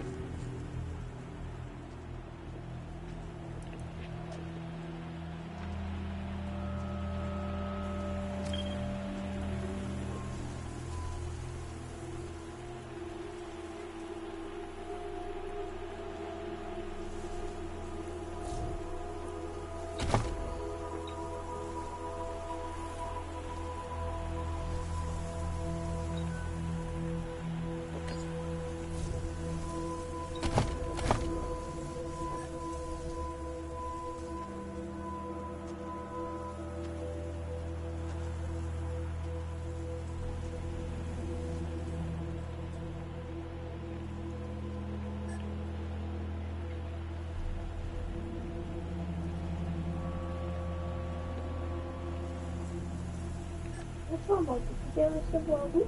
Ну что, мальчик, ты делаешь облаву?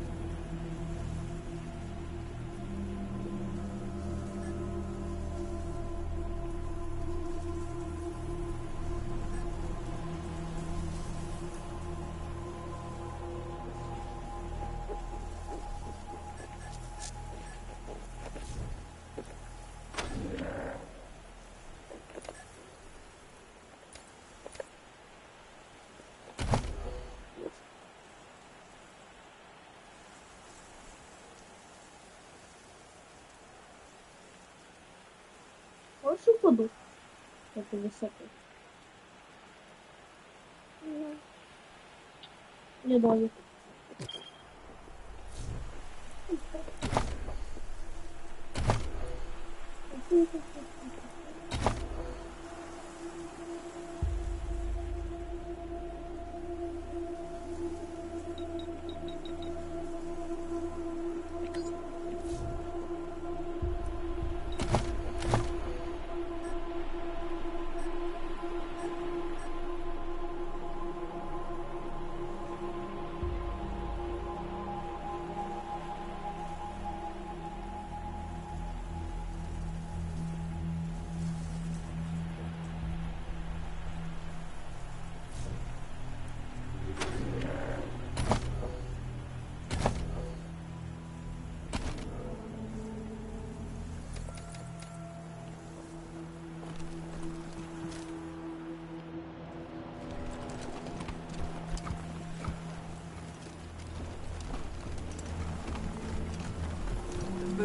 Можешь упаду? Это высоко. Не давит.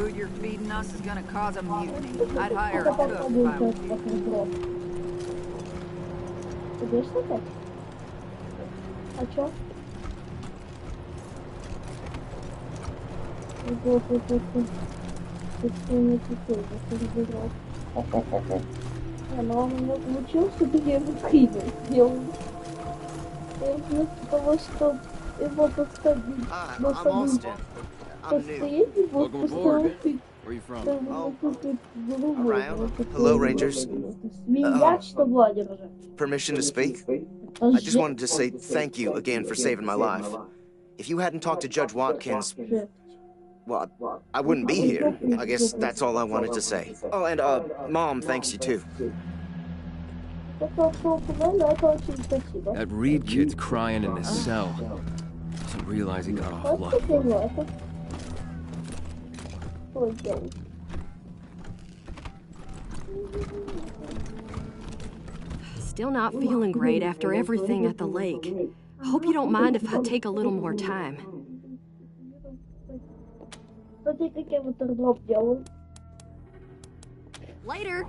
food you're feeding us is gonna cause a mutiny. I'd hire a cook if I were you. Видишь опять? А чё? Вот. Не теперь, разбирал. Но он у меня получился, то я его хрень сделал. И вместо того, что его посадить, постоять его поставить. Where are you from? Around. Hello, Rangers. Permission to speak? I just wanted to say thank you again for saving my life. If you hadn't talked to Judge Watkins, well, I wouldn't be here. I guess that's all I wanted to say. Oh, and, Mom thanks you, too. That Reed kid's crying in his cell. Doesn't realize he got off lucky. Still not feeling great after everything at the lake. Hope you don't mind if I take a little more time. Later.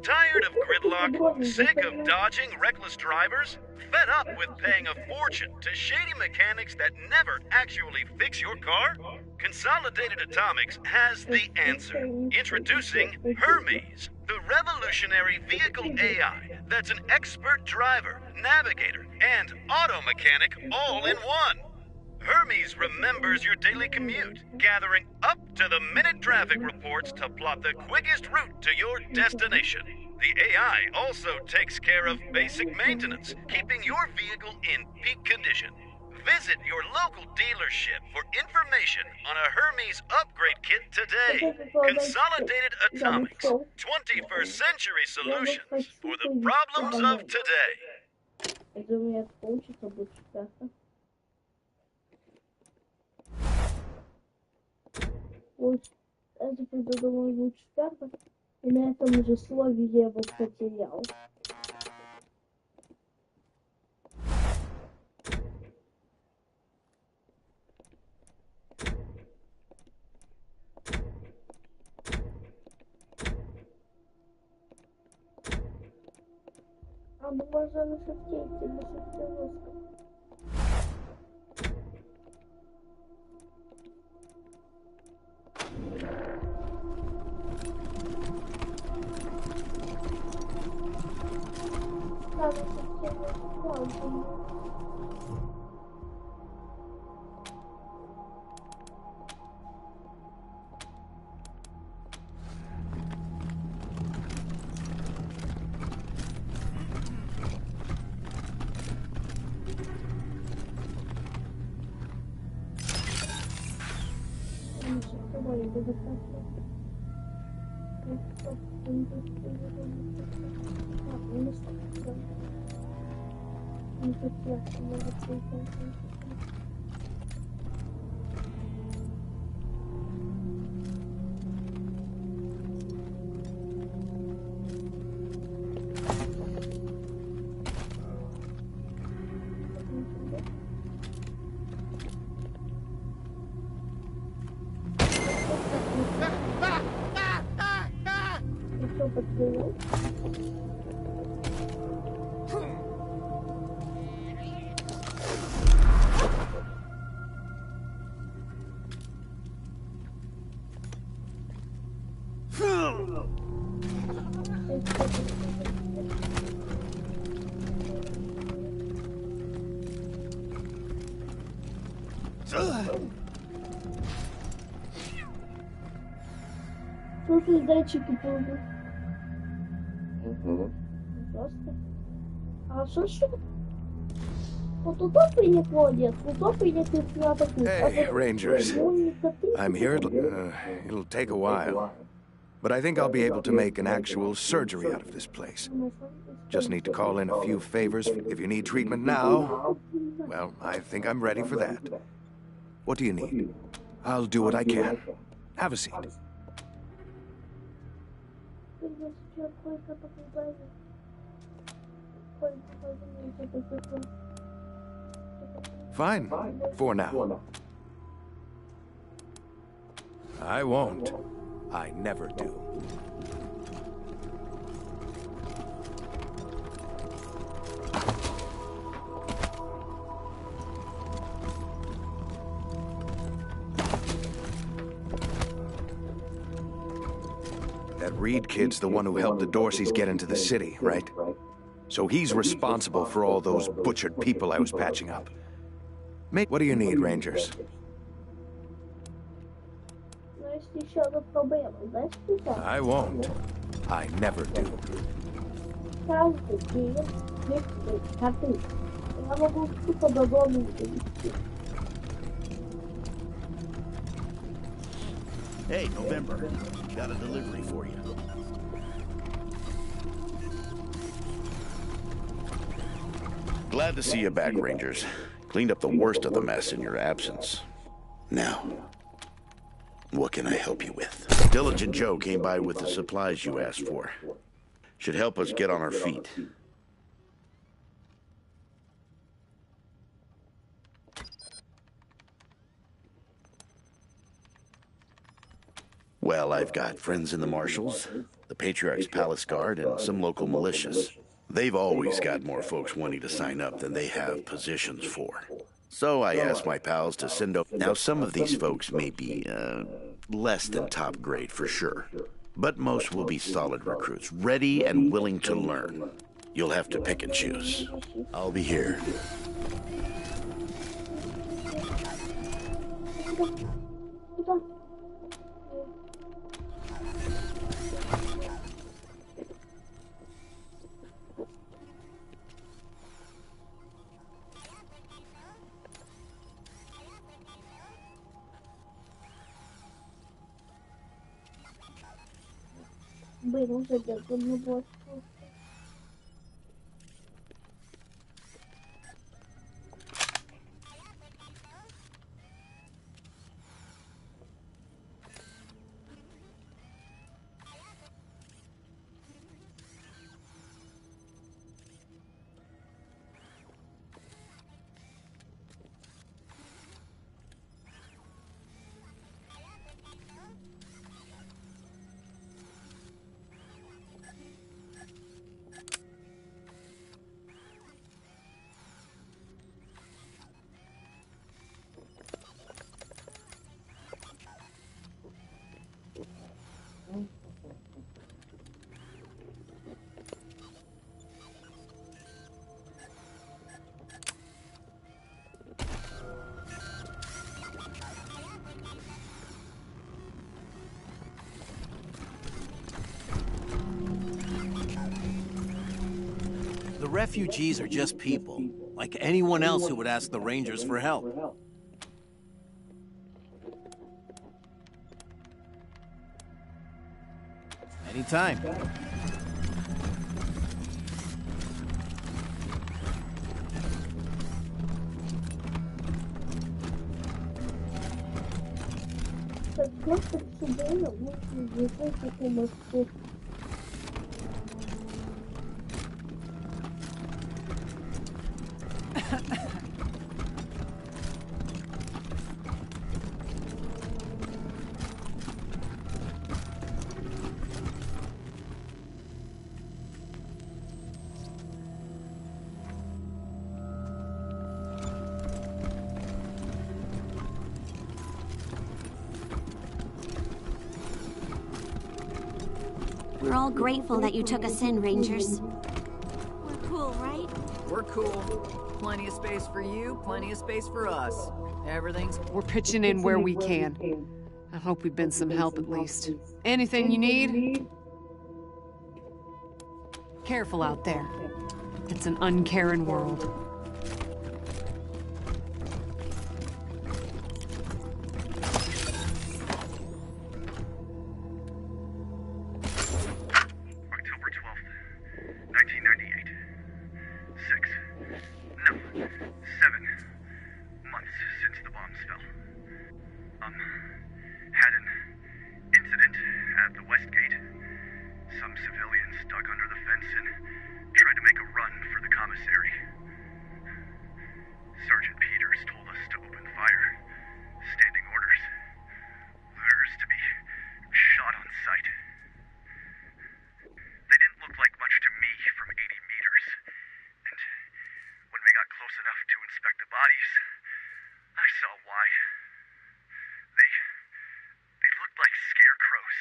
Tired of gridlock? Sick of dodging reckless drivers? Fed up with paying a fortune to shady mechanics that never actually fix your car? Consolidated Atomics has the answer. Introducing Hermes, the revolutionary vehicle AI that's an expert driver, navigator, and auto mechanic all in one. Hermes remembers your daily commute, gathering up-to-the-minute traffic reports to plot the quickest route to your destination. The AI also takes care of basic maintenance, keeping your vehicle in peak condition. Visit your local dealership for information on a Hermes upgrade kit today. Consolidated Atomics, 21st century solutions for the problems of today. Это придумал лучше карта, и на этом же слове я его потерял. А ну можно на шифте идти, на шифте воска. Слушай, датчики тоже. Просто. А что? Hey, Rangers. I'm here. It'll take a while. But I think I'll be able to make an actual surgery out of this place. Just need to call in a few favors. If you need treatment now, well, I think I'm ready for that. What do you need? I'll do what I can. Have a seat. Fine, for now. I won't. I never do. That Reed kid's the one who helped the Dorseys get into the city, right? So he's responsible for all those butchered people I was patching up. What do you need, Rangers? I won't. I never do. Hey, November. Got a delivery for you. Glad to see you back, Rangers. Cleaned up the worst of the mess in your absence. Now, what can I help you with? Diligent Joe came by with the supplies you asked for. Should help us get on our feet. Well, I've got friends in the Marshals, the Patriarch's Palace Guard, and some local militias. They've always got more folks wanting to sign up than they have positions for. So I asked my pals to send over. Now, some of these folks may be, less than top grade for sure. But most will be solid recruits, ready and willing to learn. You'll have to pick and choose. I'll be here. Bueno, se quedó con mi voz. The refugees are just people, like anyone else who would ask the Rangers for help. Anytime. We're all grateful that you took us in, Rangers. We're cool, right? We're cool. Plenty of space for you, plenty of space for us. Everything's... We're pitching in where we can. I hope we've been some help at least. Anything you need? Careful out there. It's an uncaring world. 7 months since the bombs fell. Had an incident at the West Gate. Some civilians dug under the fence and tried to make a run for the commissary. Sergeant Peters told us to open fire. Standing orders. Looters to be shot on sight. They didn't look like much to me from 80 meters. And when we got close enough to inspect the bodies, I saw why. They looked like scarecrows.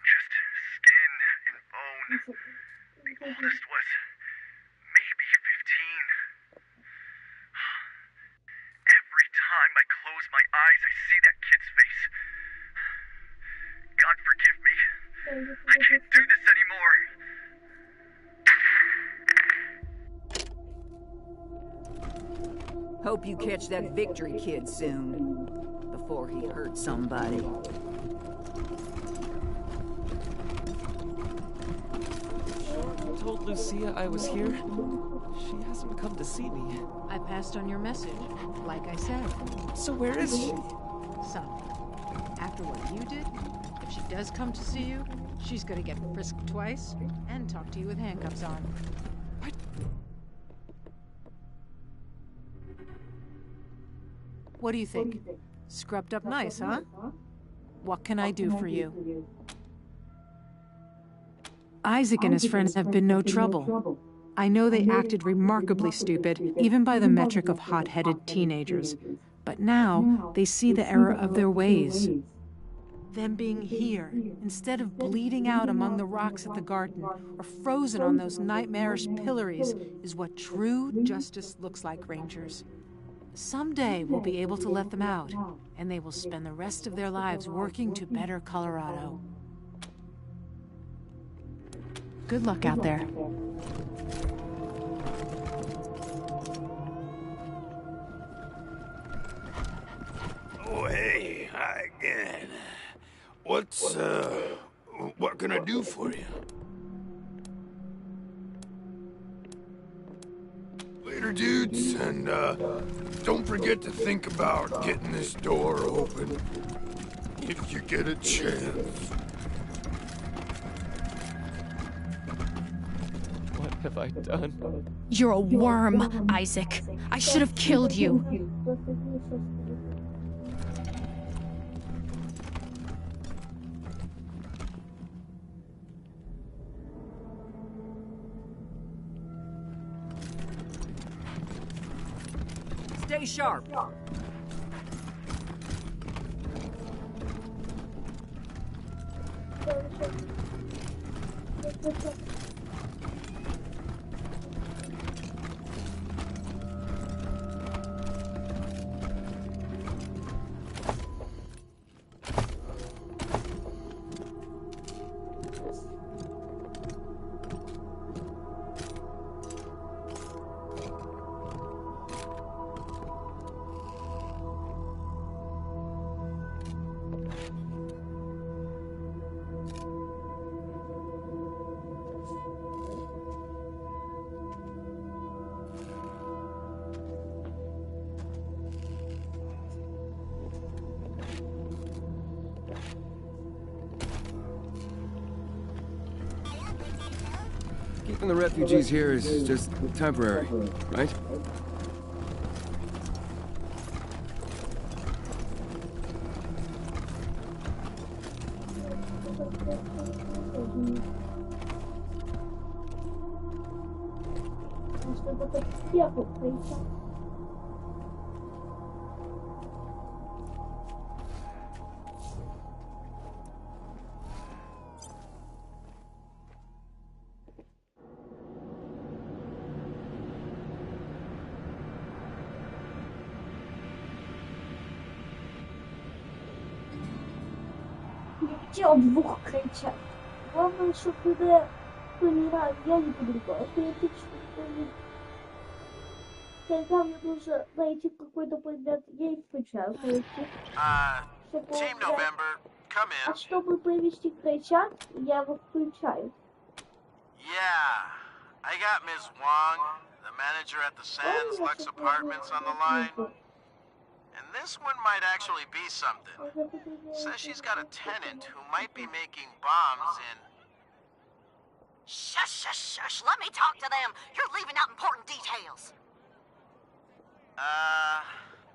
Just skin and bone. The oldest was maybe 15. Every time I close my eyes, I see that kid's face. God forgive me. I can't do this anymore. Hope you catch that Victory kid soon, before he hurts somebody. I told Lucia I was here. She hasn't come to see me. I passed on your message, like I said. So where is she? So, after what you did, if she does come to see you, she's gonna get frisked twice and talk to you with handcuffs on. What? What do you think? Scrubbed up nice, huh? What can I do for you? Isaac and his friends have been no trouble. I know they acted remarkably stupid, even by the metric of hot-headed teenagers. But now, they see the error of their ways. Them being here, instead of bleeding out among the rocks at the garden, or frozen on those nightmarish pillories, is what true justice looks like, Rangers. Someday we'll be able to let them out, and they will spend the rest of their lives working to better Colorado. Good luck out there. Oh, hey, hi again. What can I do for you? Later, dudes, and, don't forget to think about getting this door open if you get a chance. What have I done? You're a worm, Isaac. I should have killed you. Stay sharp. Keeping the refugees here is just temporary, right? Хотел двух кричать. Главное, чтобы когда понимаю, я не по-другому. Когда мне нужно найти какой-то предмет, я их включаю. Team November, come in. А чтобы провести кричат, я его включаю. Yeah, I got Ms. Wong, the manager at the Sands Lux Apartments on the line. And this one might actually be something. Says she's got a tenant who might be making bombs in... Shush, shush, shush. Let me talk to them. You're leaving out important details.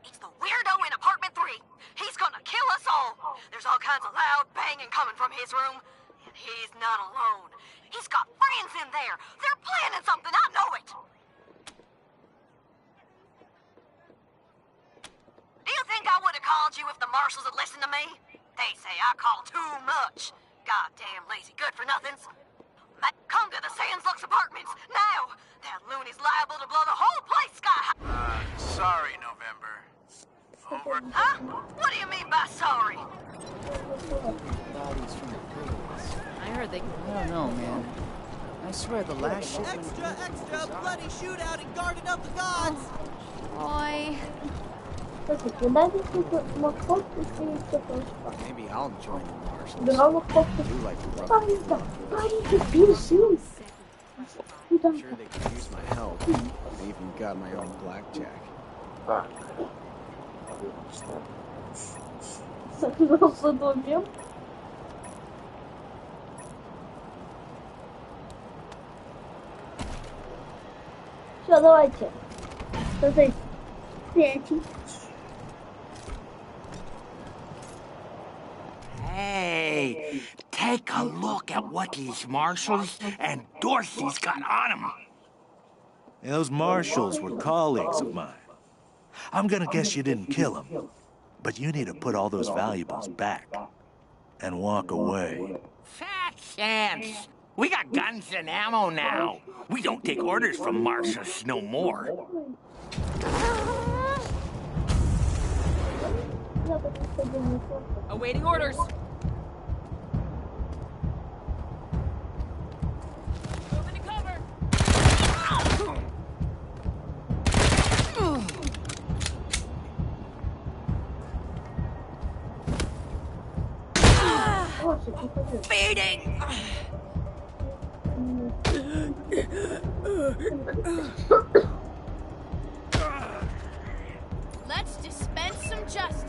It's the weirdo in apartment 3. He's gonna kill us all. There's all kinds of loud banging coming from his room. And he's not alone. He's got friends in there. They're planning something. I know it. Do you think I would have called you if the marshals had listened to me? They say I call too much. Goddamn lazy good-for-nothings. Come to the Sands Lux Apartments, now! That loony's liable to blow the whole place sky high. Sorry, November. Over. Huh? What do you mean by sorry? I heard they... I don't know, man. I swear the last shipment... Extra! Bloody shootout in Garden of the Gods! Boy. Maybe I'll join the marshals. Grava foto. I'm sure they could use my help. I even got my own blackjack. Все, давайте. Третий. Hey, take a look at what these marshals and Dorsey's got on them. Yeah, those marshals were colleagues of mine. I'm gonna guess you didn't kill them, but you need to put all those valuables back and walk away. Fat chance. We got guns and ammo now. We don't take orders from marshals no more. Awaiting orders. Move into cover. Feeding! Let's dispense some justice.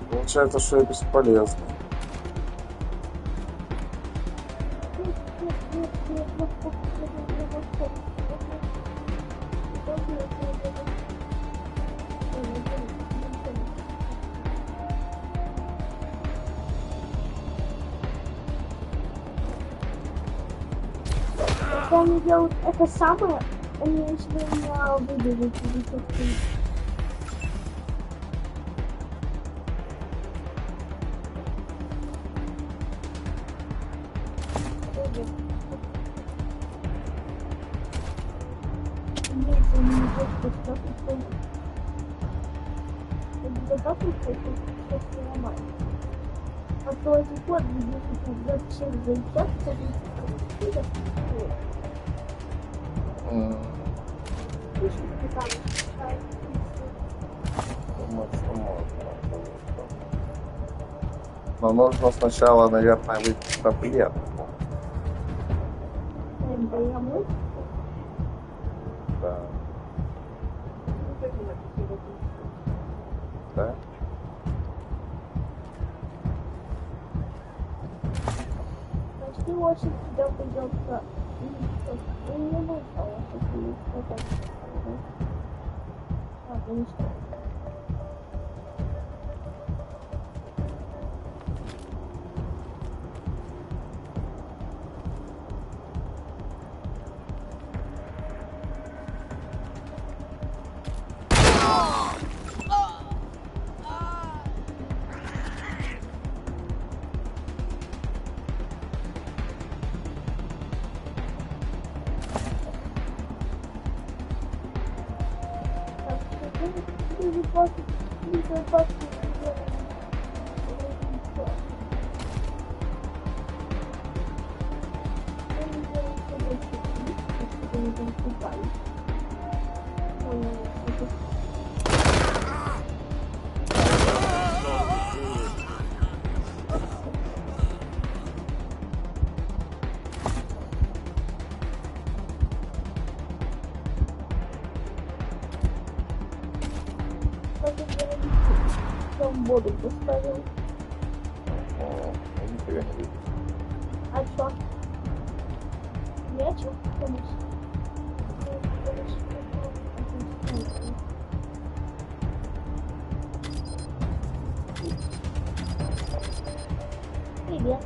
Получается, что я бесполезный. Они делают это самое, они если меня выберут, а то эти код будет всех заичаться. Но нужно сначала, наверное, выпить таблетку. Да. Да? Почти очень тебя придется. И не нужно очень что-то. Ладно, что. Воду поставил. Я нифига не видел. А что? Нечего? Конечно. Привет.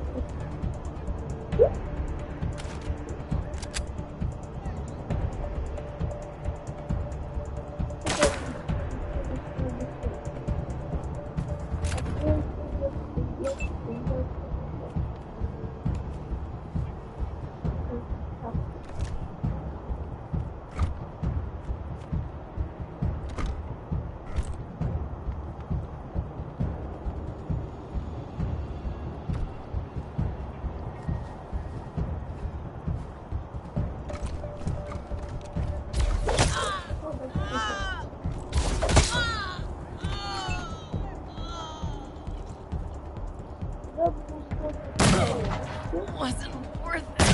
Wasn't worth it.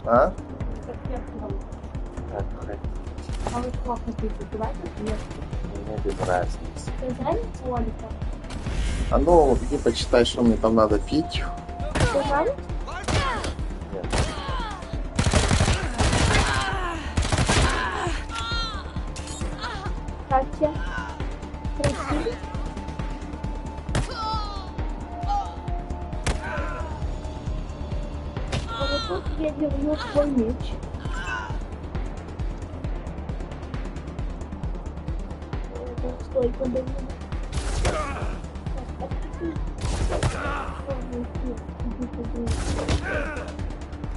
А? Так, А вы что хотите? Давайте нет. мне без разницы. Без разницы, Олика? А ну, иди почитай, что мне там надо пить. Без разницы? Нет. Катя. Красивый. А вот тут я делаю свой меч. Стой, подожди.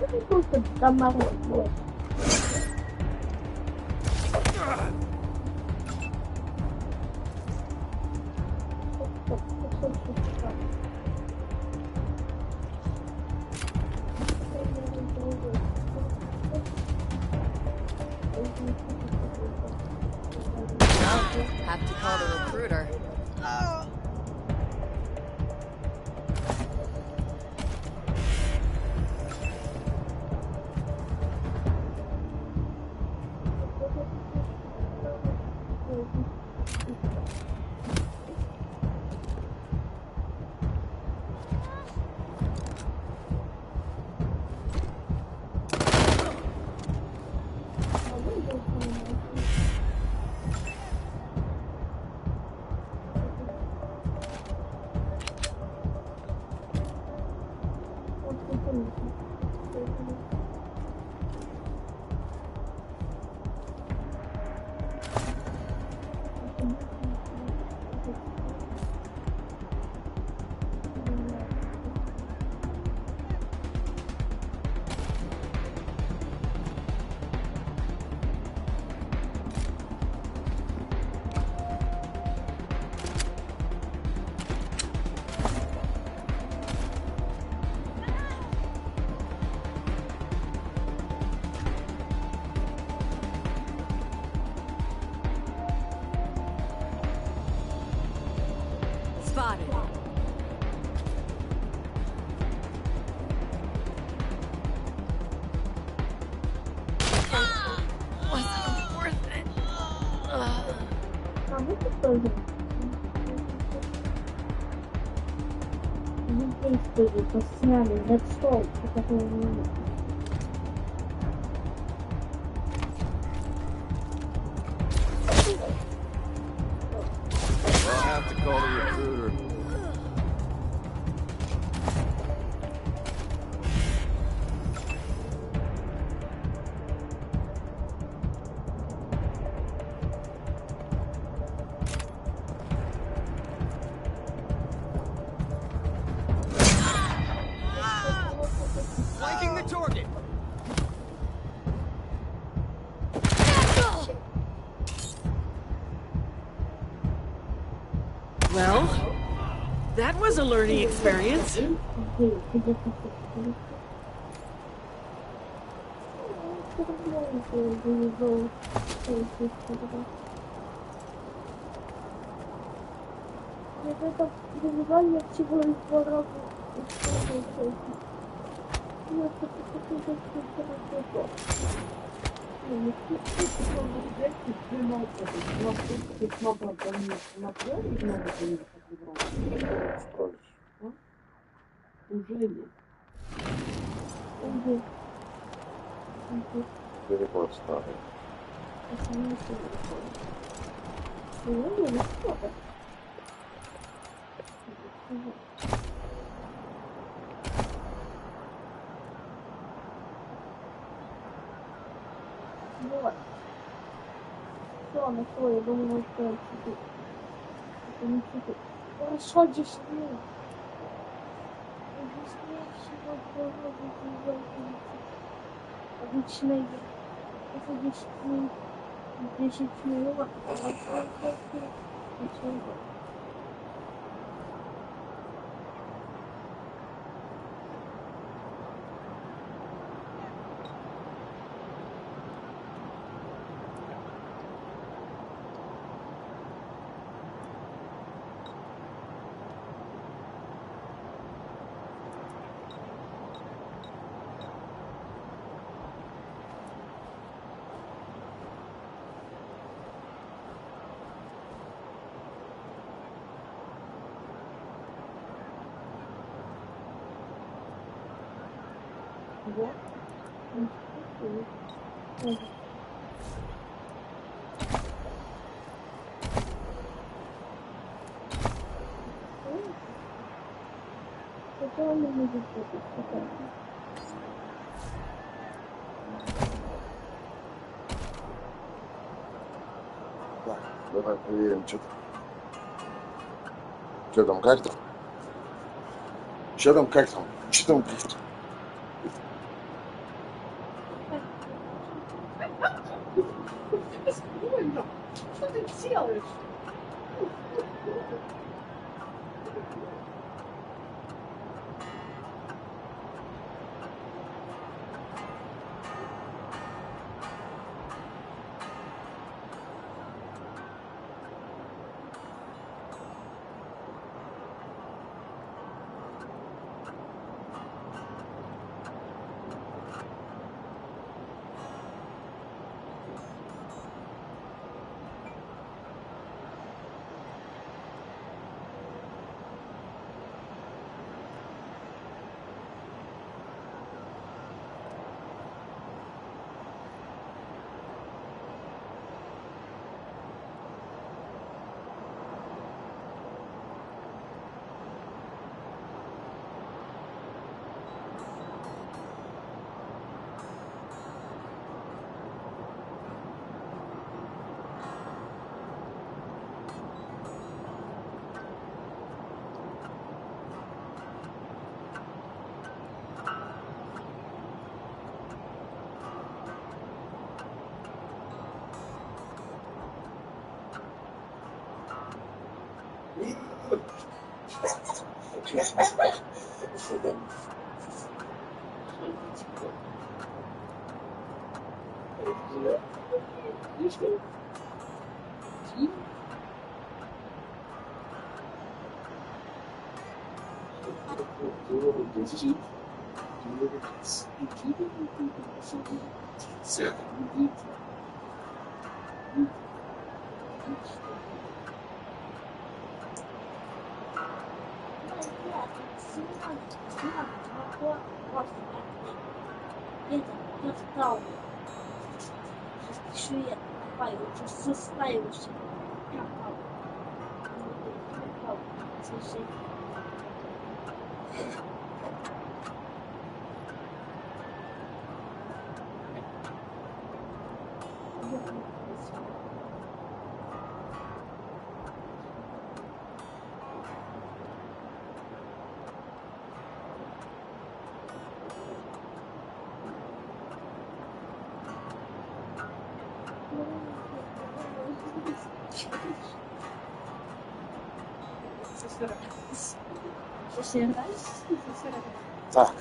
Это просто домашний. Have to call the recruiter. Spotted. Wasn't worth it. А мы тут тоже. Здесь тоже посняли на стол, который не нужен. I'll have to call the recruiter. Flanking the target. Well, that was a learning experience. Это вызывание всего лишь 2 раза используется. Нет, это хорошо. Переход старый. Вот. Все, нашел, я думаю, что это не чуть-чуть. Хорошо, здесь нет. Здесь нет всего обычно это 10 минут. 10 минут. Вот. Это он не будет делать. Так, давай проверим, что там. Что там, как там? Что там, как там? Что там, как там? Что ты делаешь? Так.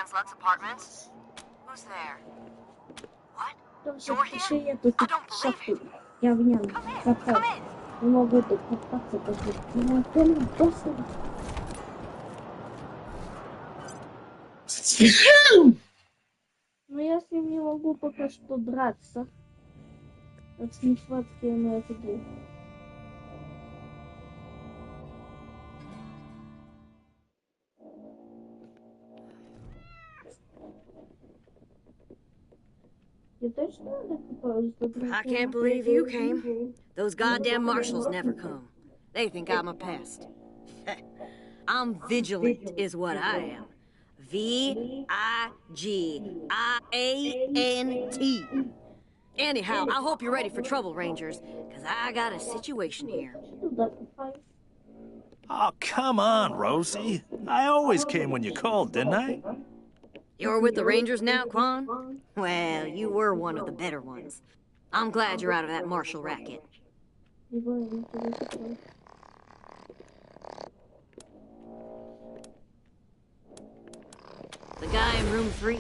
Sans Lux Apartments? Who's there? What? Там You're еще here? эту I don't believe шахту. it. Я в нем Come in. копал. Come in. Не могу тут копаться, потому что меня прям просто... Но я с ним не могу пока что драться. От нехватки энергии. I can't believe you came. Those goddamn marshals never come. They think I'm a pest. I'm vigilant, is what I am. V-I-G-I-A-N-T. Anyhow, I hope you're ready for trouble, Rangers, because I got a situation here. Oh, come on, Rosie. I always came when you called, didn't I? You're with the Rangers now, Quan? Well, you were one of the better ones. I'm glad you're out of that marshal racket. The guy in room 3,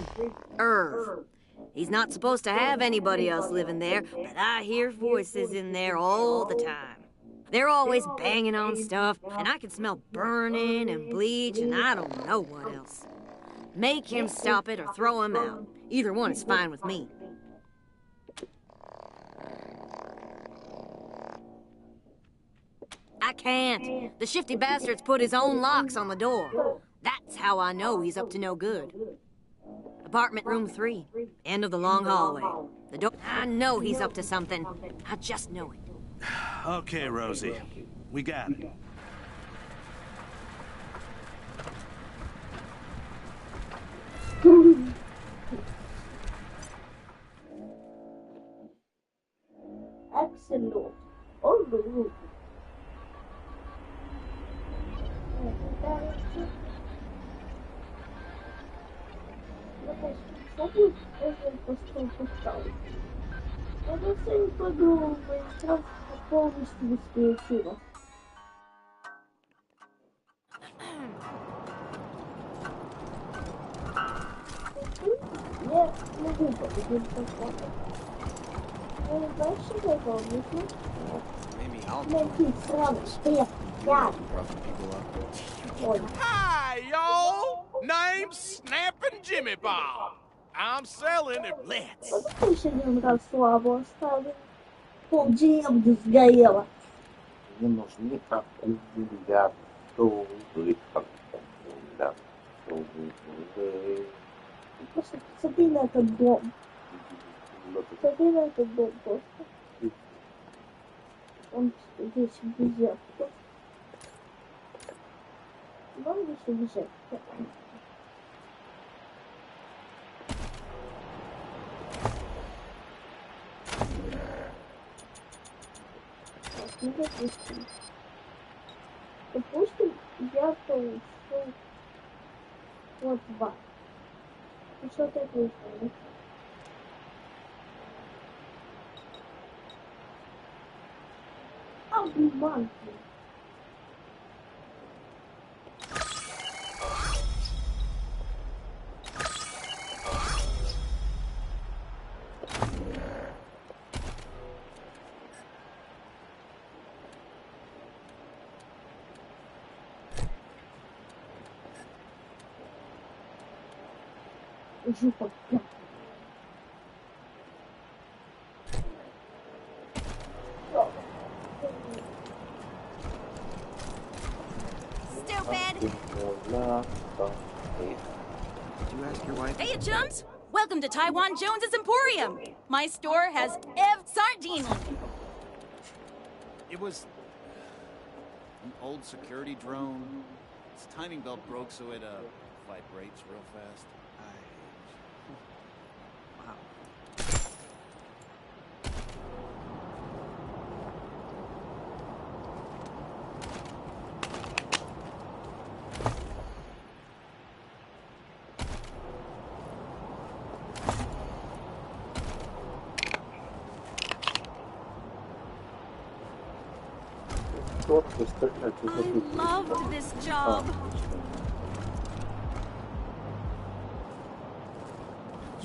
Irv. He's not supposed to have anybody else living there, but I hear voices in there all the time. They're always banging on stuff, and I can smell burning and bleach, and I don't know what else. Make him stop it or throw him out. Either one is fine with me. I can't. The shifty bastard's put his own locks on the door. That's how I know he's up to no good. Apartment room 3, end of the long hallway. The door. I know he's up to something. I just know it. Okay, Rosie. We got it. Excellent. All the room. Это все не подумал, Майнкрафт полностью беспричинно. Я могу победить такого. Ну, дальше я помню. Найти сразу, что я. Hi, yo! Name's Snappin' Jimmy Bob. I'm selling it. Let's. Один раз слабо оставил. Полдеревни сгорело. Не нужны аккумуляторы. Просто посмотри на этот дом. Посмотри на этот дом просто. Он здесь взят. Вам здесь взять. Допустим, я получу вот 2. И что ты выиграешь? Обман. Жопа. Stupid! Did you ask your wife? Hey, chums! Welcome to Taiwan Jones's Emporium. My store has sardine. It was an old security drone. Its timing belt broke, so it vibrates real fast. Wow. I loved this job.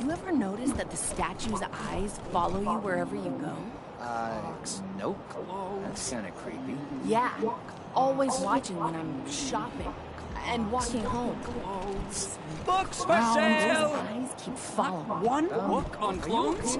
You ever notice that the statue's eyes follow you wherever you go? Nope. That's kind of creepy. Yeah, always watching when I'm shopping and walking home. Books for Wow, sale! those eyes keep following. One book on clones?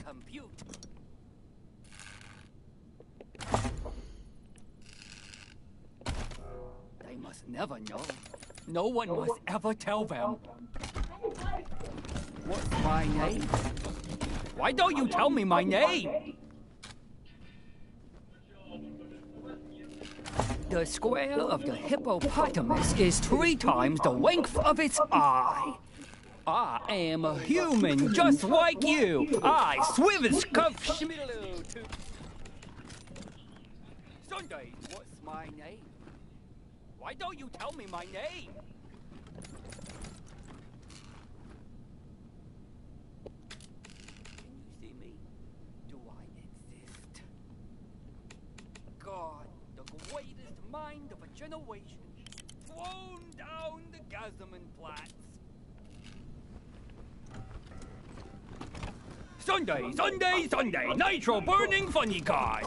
Compute. They must never know. No one must ever tell them. What's my name? Why don't you tell me my name? The square of the hippopotamus is 3 times the length of its eye. I am a human just like you. I swivel-scuff schmiddle to Sunday, what's my name? Why don't you tell me my name? Can you see me? Do I exist? God, the greatest mind of a generation, thrown down the Gazaman Flats. Sunday, Sunday, Sunday, nitro burning funny cars.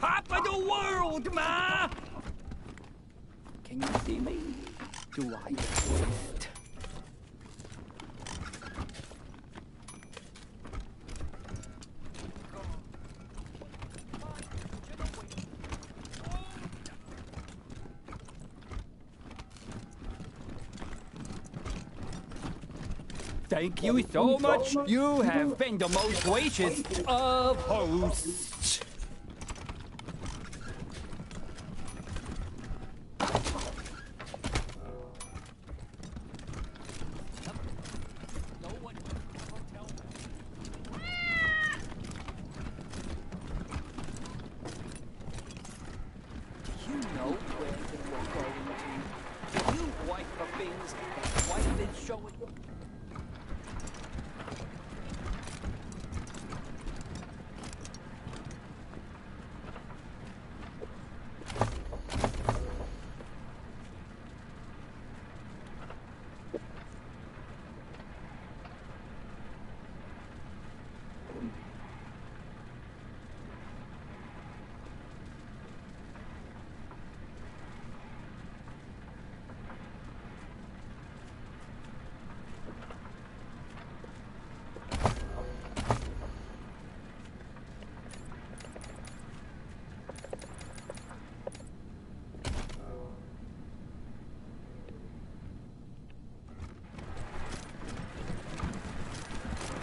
Top of the world, ma! Can you see me? Do I exist? Thank you so much. You have been the most gracious of hosts. Do you know where you are going to? Do you like the things that life is showing?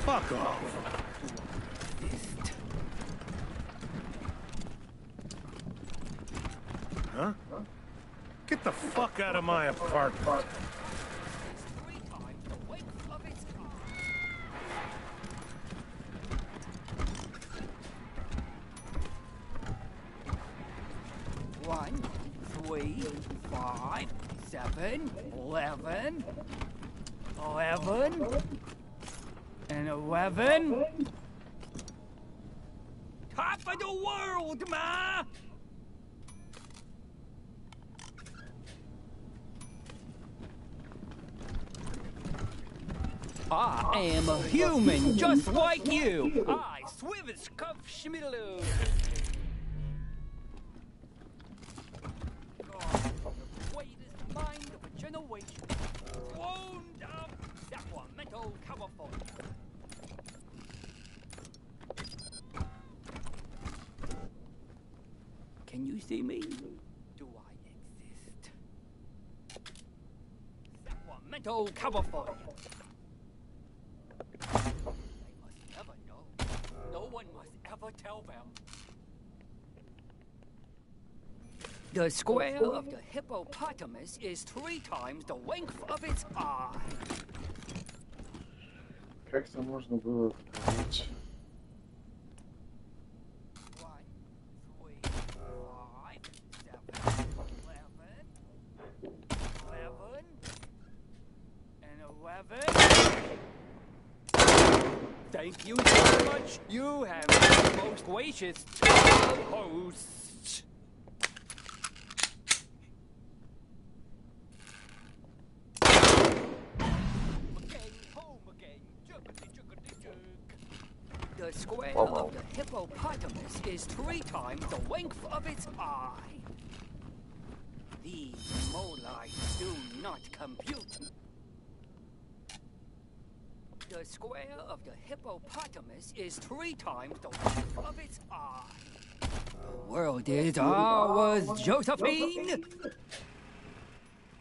Fuck off. Huh? Get the fuck out of my apartment. One, 3, 5, 7, 11, 11, and 11. Top of the world, ma! I am a human just like you. I Swivus Cuff Schmiddaloo. Greatest mind of a generation. Wound up Sacramento, California. Can you see me? Do I exist? Sacramento, California. They must never know. No one must ever tell them. The square of the hippopotamus is 3 times the length of its eye. Как-то можно было понять. 1, 3, 5, 7, 11, and 11. Thank you so much. You have been the most gracious hosts. The square of the hippopotamus is 3 times the length of its eye. These molars do not compute. The square of the hippopotamus is 3 times the length of its eye. The world is ours, Josephine.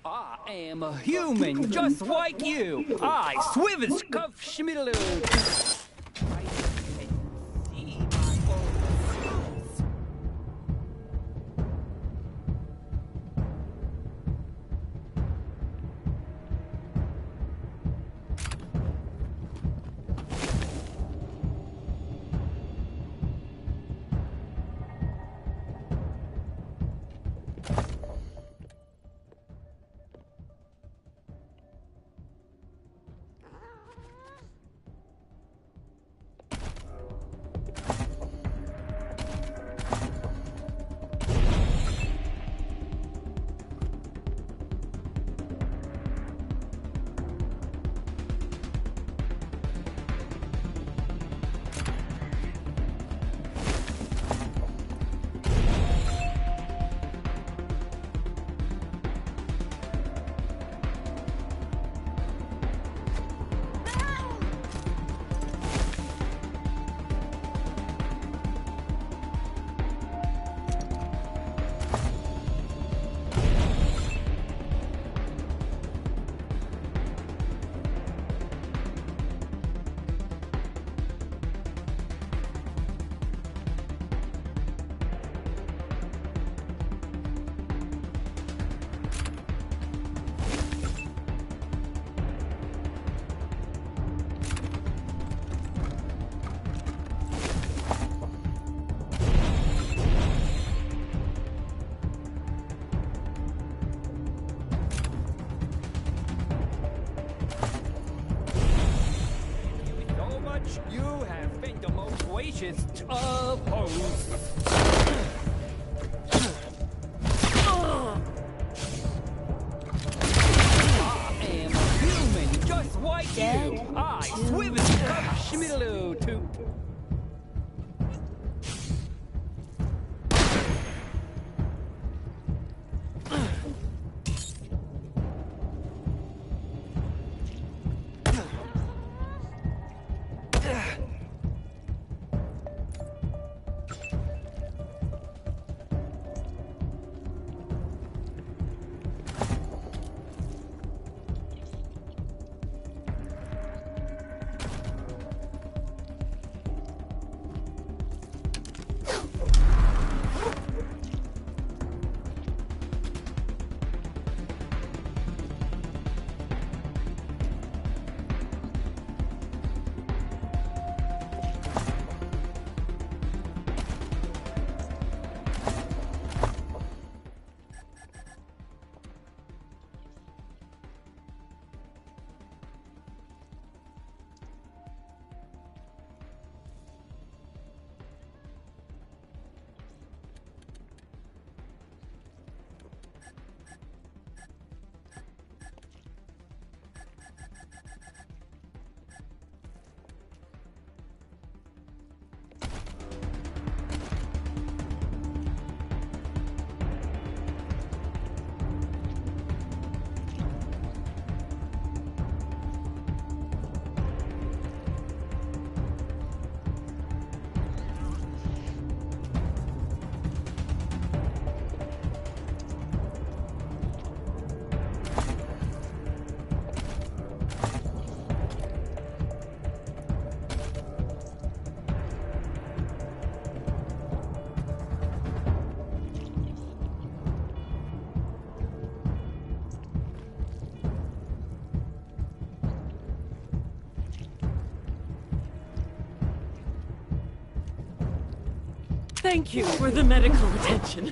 I am a human just like you. I Swivus Cuff Schmiddaloo. You have been the most gracious of hosts. I am a human just like you. I Swivus Cuff Schmiddaloo to... Thank you for the medical attention.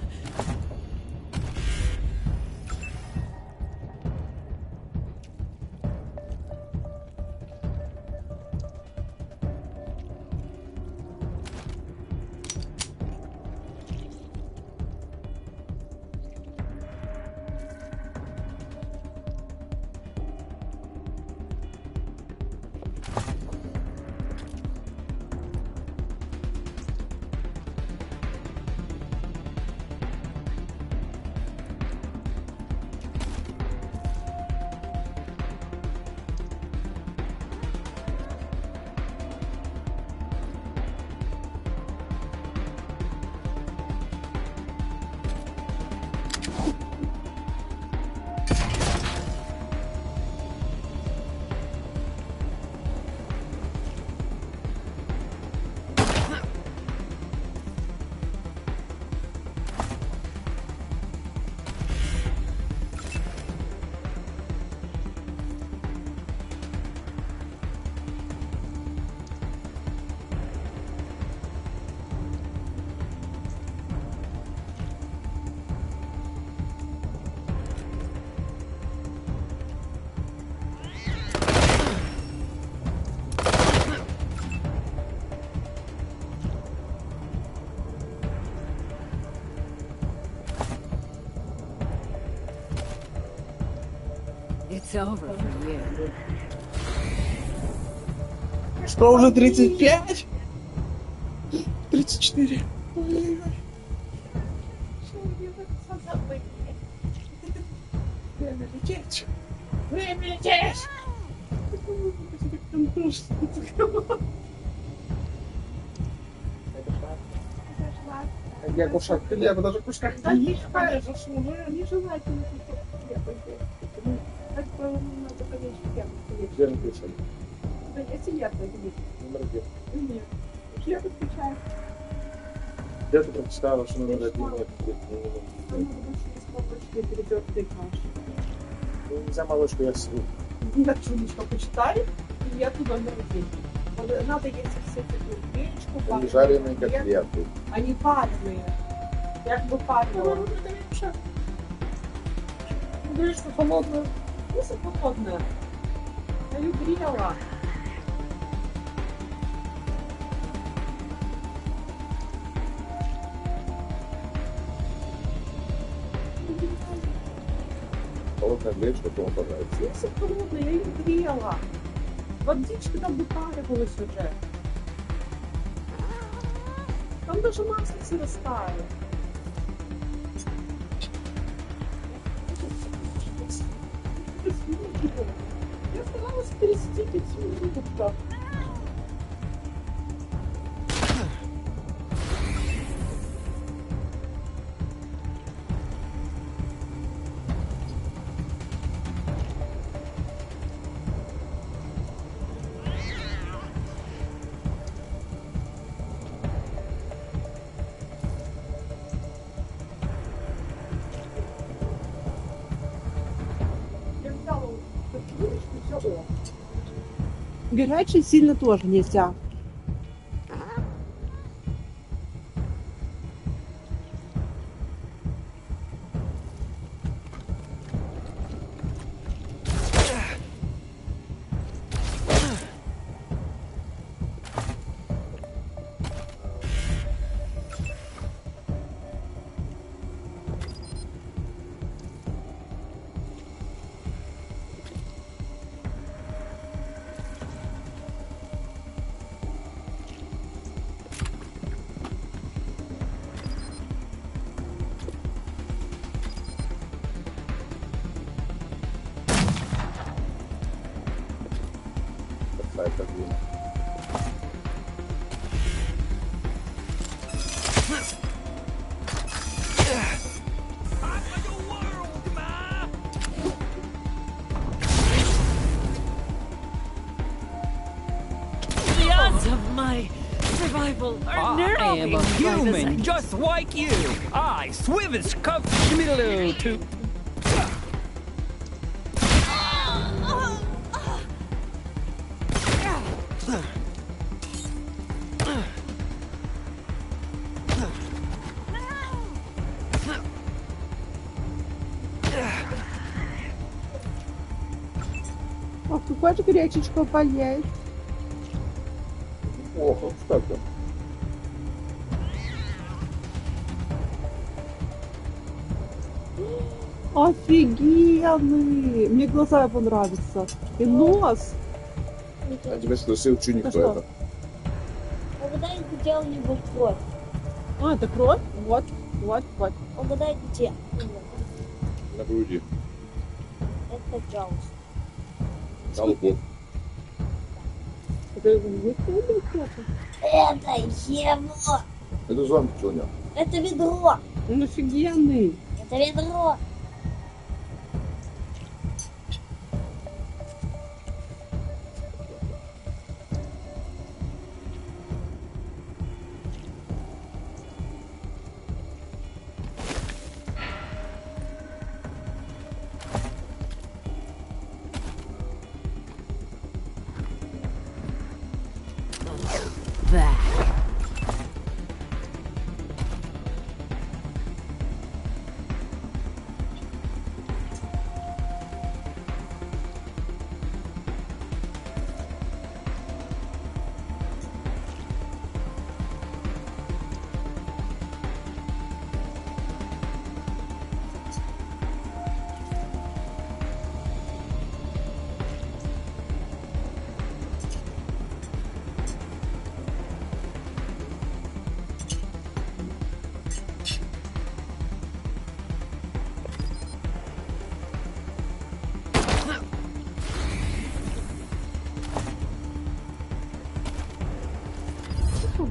It's over for you. Что, уже 35? 34. Ой-ой-ой. Время лететь. Время лететь. Я кушать хлеба, даже кушать хлеба заслуживаю. Нежелательно кушать хлеба. Так надо, конечно, хлеб. Где написано? Да я сидят на хлебе. Номер один. Нет. Хлеб отвечаю. Где ты прочитала, что номер один? Нет, Там надо больше из молочной перетертой каши. Ну, нельзя молочку, я свою. Я чудочко почитали, и я туда номер один. Вот надо есть всякую гречку, жареные котлеты. Они пареные. Как бы пареные. Гречка холодная. Вкуса холодная. Я ее грела. Холодная гречка, то он понравится. Вкуса холодная, я ее грела. Водичка там выпаривалась уже. Там даже маслица растаяла. Я старалась пересидеть 5 минут. Горячий сильно тоже нельзя. I am a human just like you. I swivish cuff schmiddle to. хочешь гречечку поесть? Плохо, кстати. Офигенный! Мне глаза понравятся. И нос. Я тебе спросил, что никто что? это. Угадай, где у него кровь. А, это кровь? Вот, вот, вот. Угадай, где? На груди. Это Джаус. Колгот. Это его не это его! Это зомби, что у него? Это ведро! Он офигенный! Это ведро!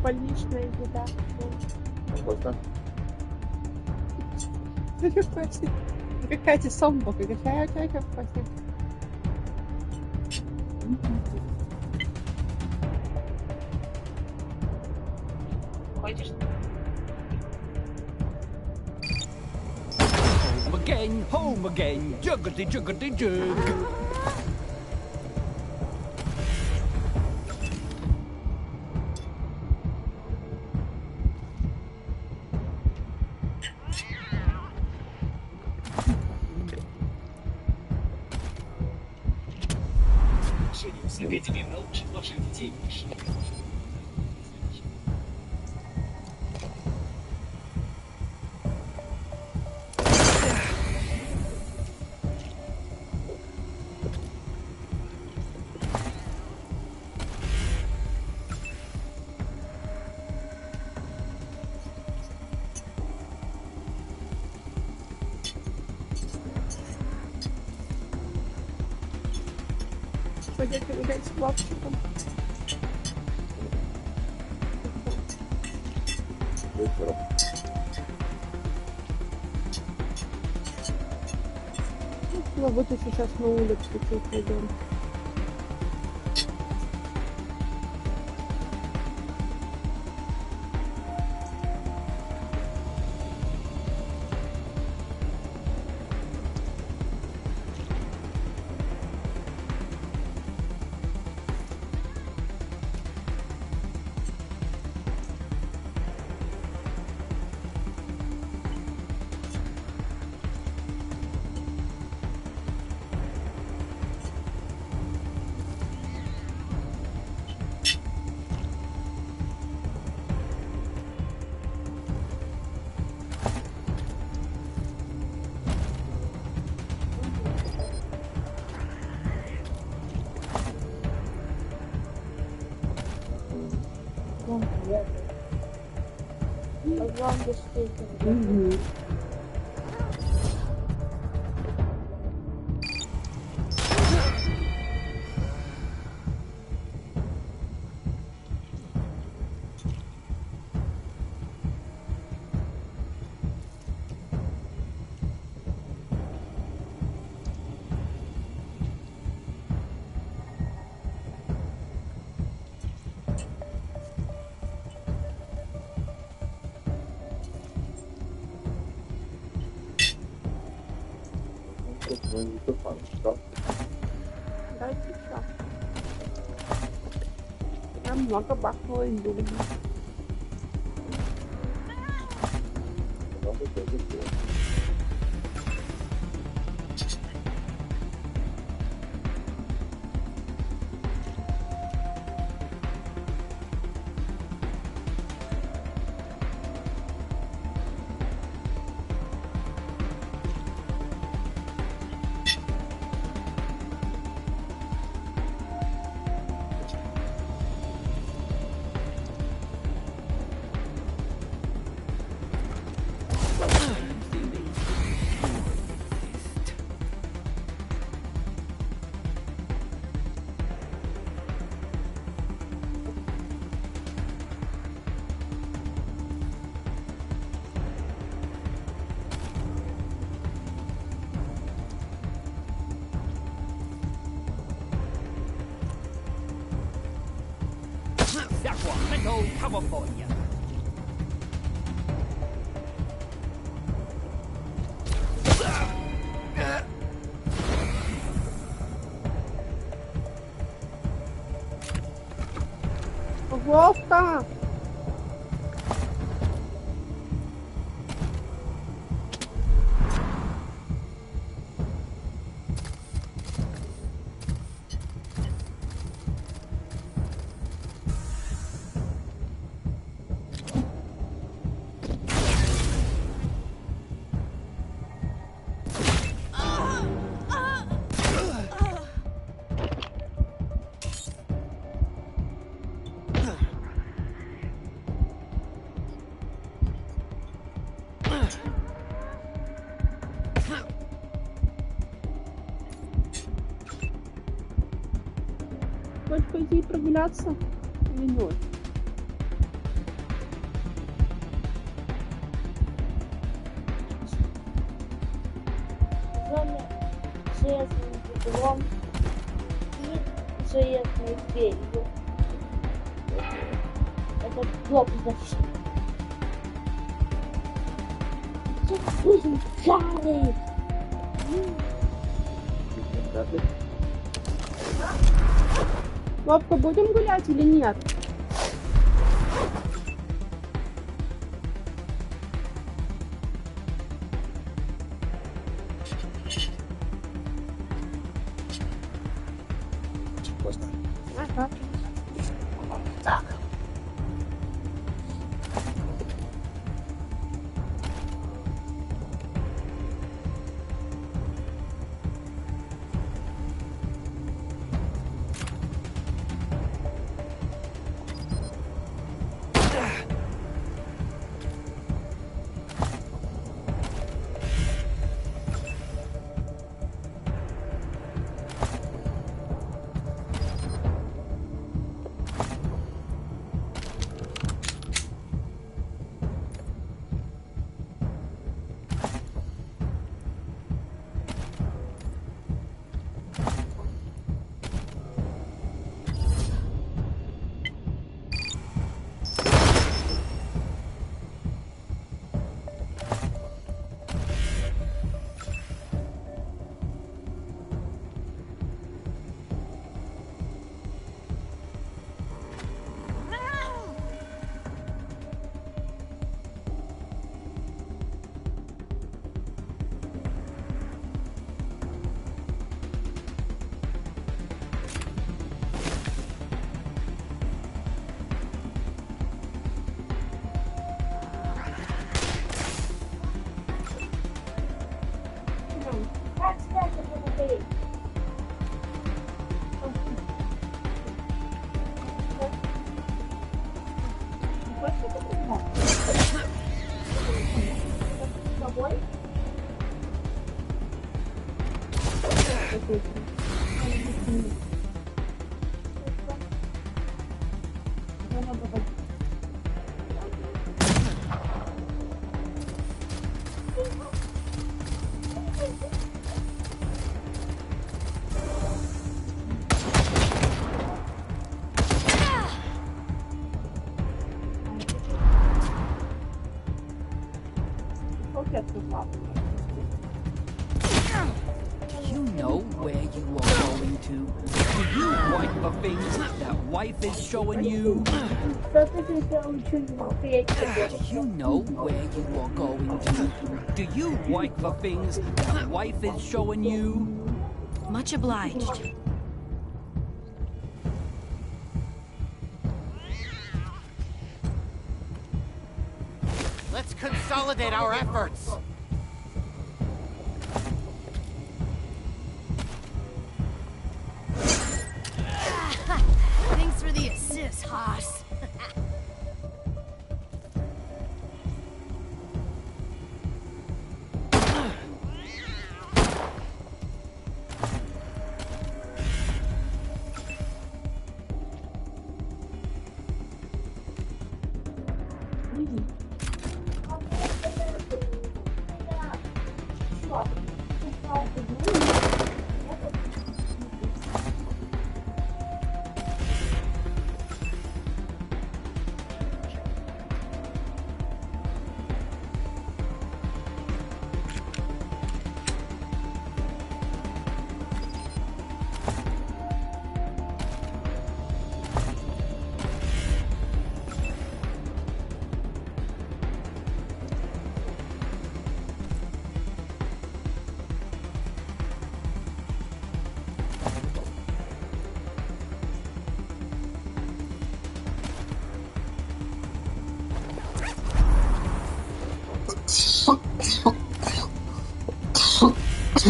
Больничная еда. Вкусно. Какая-то собака, какая вкусная. Хочешь? Home again, juggity juggity jug. Пойдете гулять с плавчиком. Вечером. Ну, вот и сейчас на улицу чуть пойдем. Mm-hmm. Я много бахнула и думаю. Sacramento, California. Вовка! Хочешь пойти прогуляться или нет? В зоне железным углом и железной дверью. Это блок защиты. Сейчас будем жарить! Вовка, будем гулять или нет? Ага. Так. You know where you are going to. Do you like the things that wife is showing you? Do you know where you are going to? Do you like the things that wife is showing you? Much obliged. Let's consolidate our efforts. Thanks for the assist, Haas. I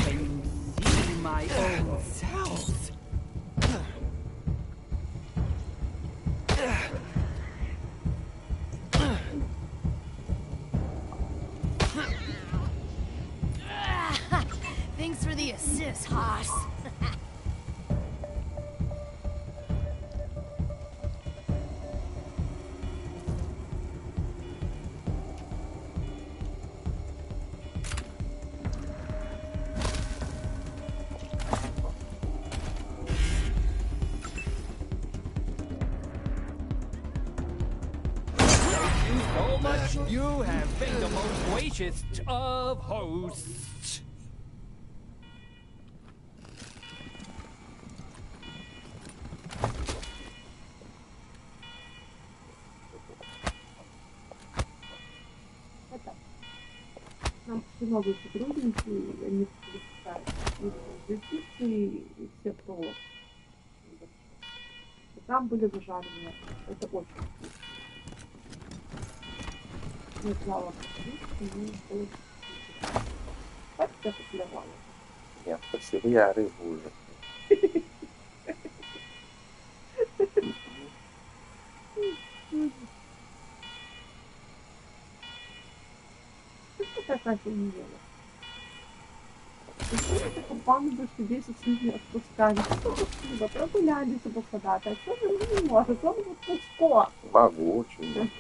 can see my own self. Thanks for the assist, Haas. So much you have been the most gracious of hosts. Нам новые сотрудники, они представят инвестиции и все про. Там были зажаренные. Это очень вкусно. Не знала, что было. Как я поплевала? Нет, спасибо, я рыбу уже. Что ты так не ела? Почему компанию больше 10 не отпускали? Что прогулялись по садата, а что же не может? Он вот пусто. Могу, очень.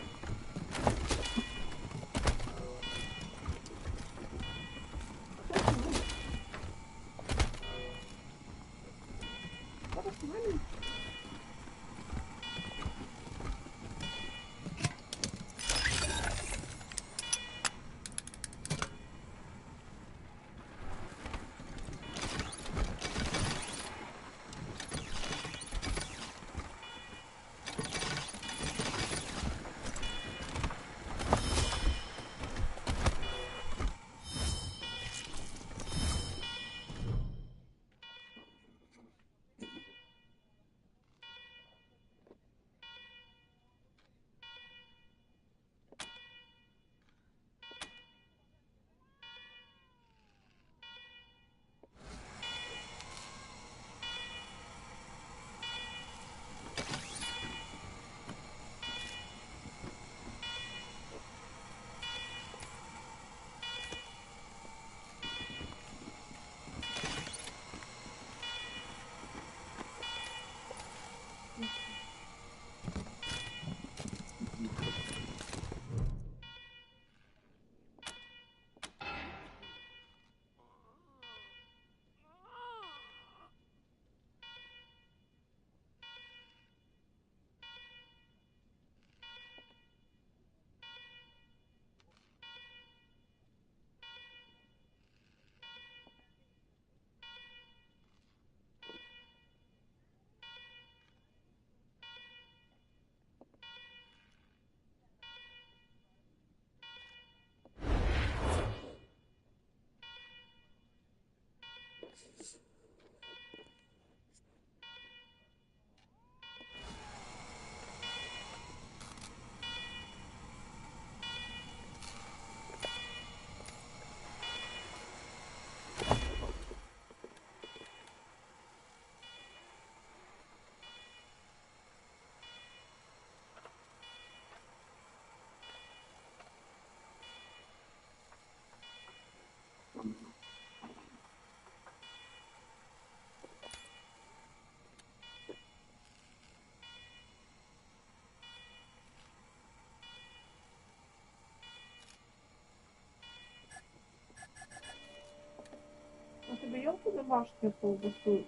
А ты даешь домашнюю колбасу?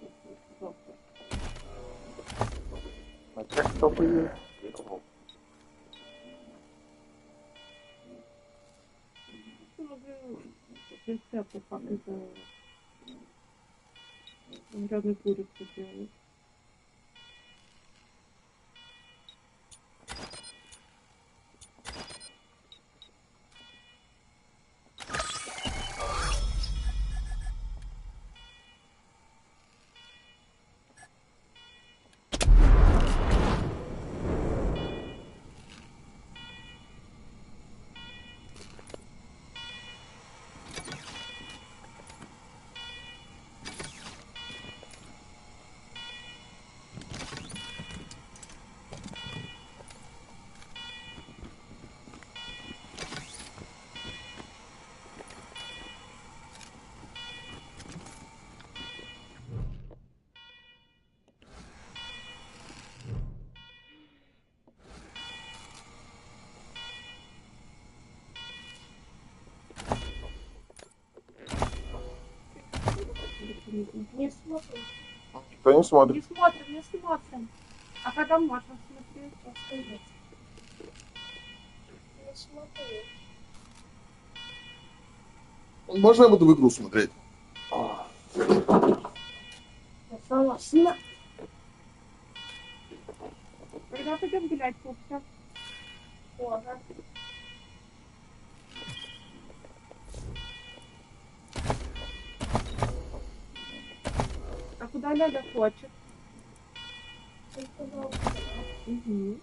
А как кто бы ее сделал? Рецепты, как это... Разные курицы делают. Не смотрим. Кто не смотрит? Не смотрим, не смотрим. А когда можно смотреть, расскажите. Не смотрим. Можно я буду в игру смотреть? Я согласна. Когда пойдем гулять, Пупса? Позже. А куда Ляля хочет? Угу.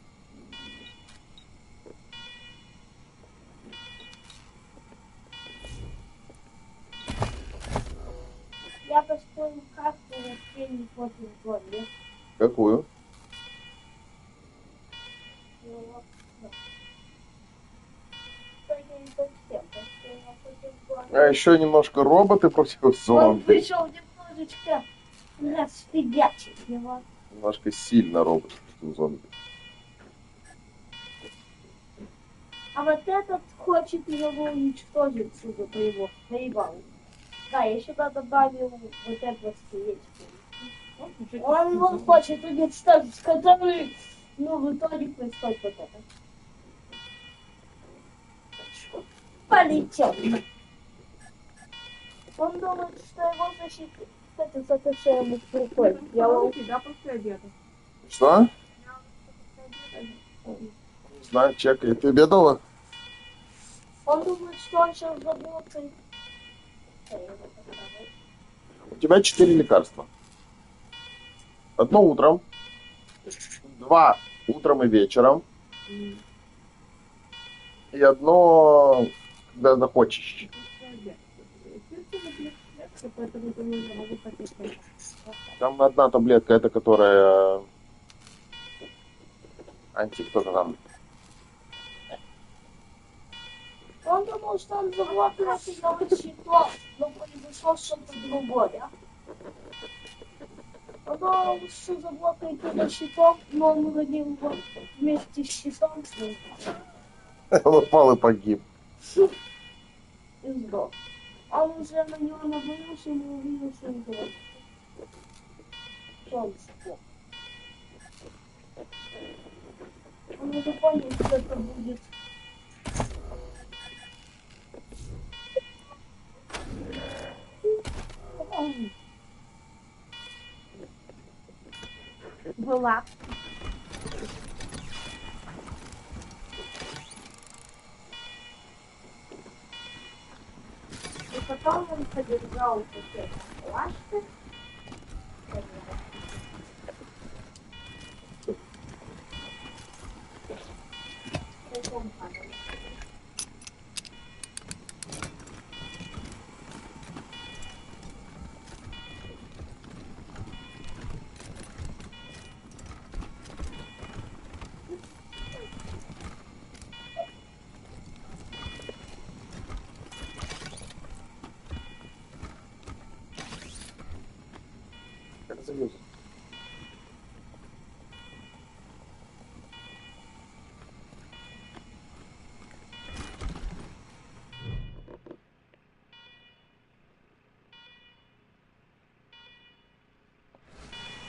Я построил карту на тени после зомби. Какую? А еще немножко роботы против Он зомби. вышел немножечко расфигачить его. Немножко сильно роботы против зомби. А вот этот хочет его уничтожить, судя по его наебалу. Да, я сюда добавил вот этого свечку. Он его хочет уничтожить, который, ну, в итоге происходит вот это. Полетел. Он думает, что его защитит. Кстати, за то, что ему приходит. Я у тебя после обеда. Что? Не знаю, чекай. Ты обедала? Он думает, что он сейчас заботает. У тебя 4 лекарства. Одно утром, 2 утром и вечером, и одно, когда захочешь. Там одна таблетка, это которая кто-то там. Он думал, что он заблокировал щитом, но произошло что-то другое. Он думал, что заблокировал щитом, но он уронил его вместе с щитом. Он упал и погиб. И сдох. Он уже на него набрался, и не увидел, что он делает. Он сдох. Он уже понял, что это будет. Была. И потом он подержал вот эти плашки.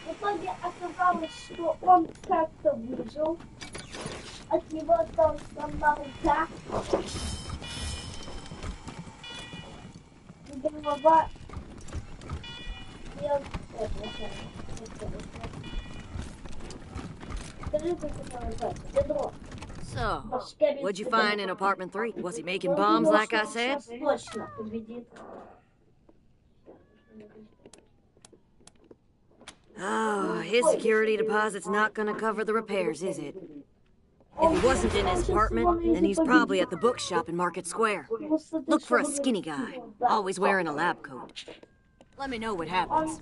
В итоге оказалось, что он как-то выжил. От него осталась одна рука. Голова. So, what'd you find in apartment 3? Was he making bombs like I said? Oh, his security deposit's not gonna cover the repairs, is it? If he wasn't in his apartment, then he's probably at the bookshop in Market Square. Look for a skinny guy, always wearing a lab coat. Let me know what happens.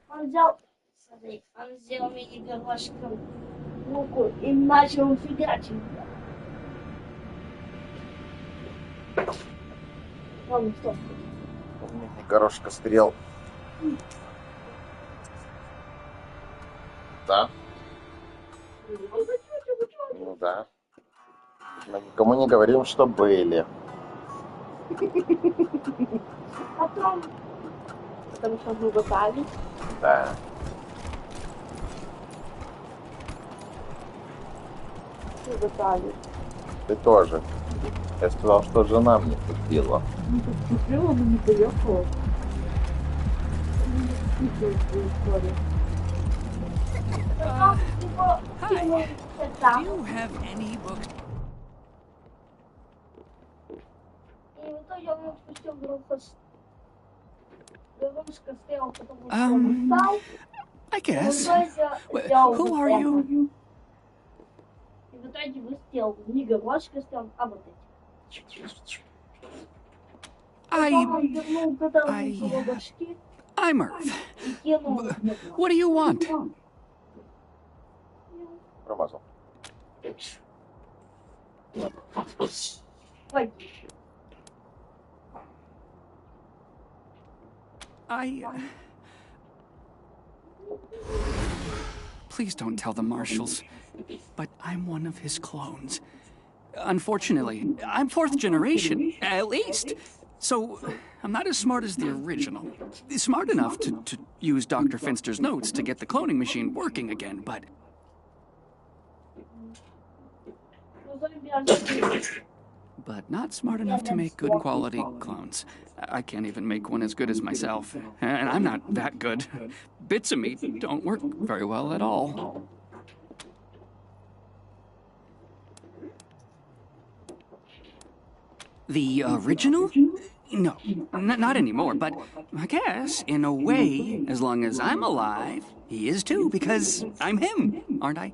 Он взял, смотри, он взял мини-горошком луку и начал фигачить. Ладно, стоп. Горошка стрел. Да. Ну да. Мы никому не говорим, что были. Потом, потому что мы готовим. Да. Ты готовишь. Ты тоже. Я сказал, что жена мне купила. Ну, так купила, но не поехала. Hi. Do you have any books? И в итоге он спустил горошка стоял, потому что он устал. I guess. Who are you? И в итоге выстрел не горошка стоял, а вот эти. I'm Earth. What do you want? Промазал. Please don't tell the marshals, but I'm one of his clones. Unfortunately, I'm 4th generation, at least. So, I'm not as smart as the original. Smart enough to use Dr. Finster's notes to get the cloning machine working again, but... But not smart enough to make good quality clones. I can't even make one as good as myself, and I'm not that good. Bits of me don't work very well at all. The original? No, not anymore, but I guess, in a way, as long as I'm alive, he is too, because I'm him, aren't I?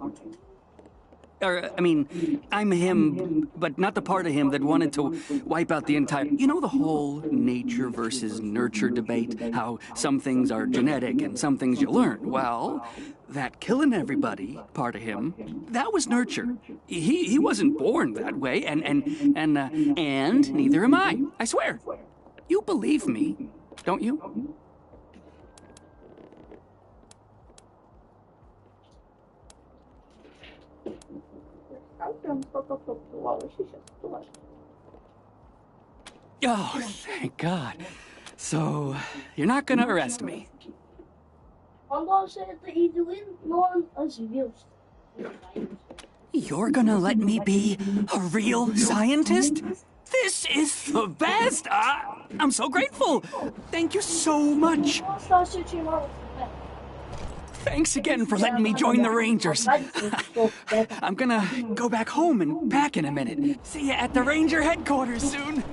I'm him, but not the part of him that wanted to wipe out the entire... You know the whole nature versus nurture debate? How some things are genetic and some things you learn? Well, that killing everybody part of him, that was nurture. He wasn't born that way, and neither am I swear. You believe me, don't you? Oh, thank God. So, you're not gonna arrest me? You're gonna let me be a real scientist? This is the best! I'm so grateful! Thank you so much! Thanks again for letting me join the Rangers. I'm gonna go back home and pack in a minute. See you at the Ranger headquarters soon.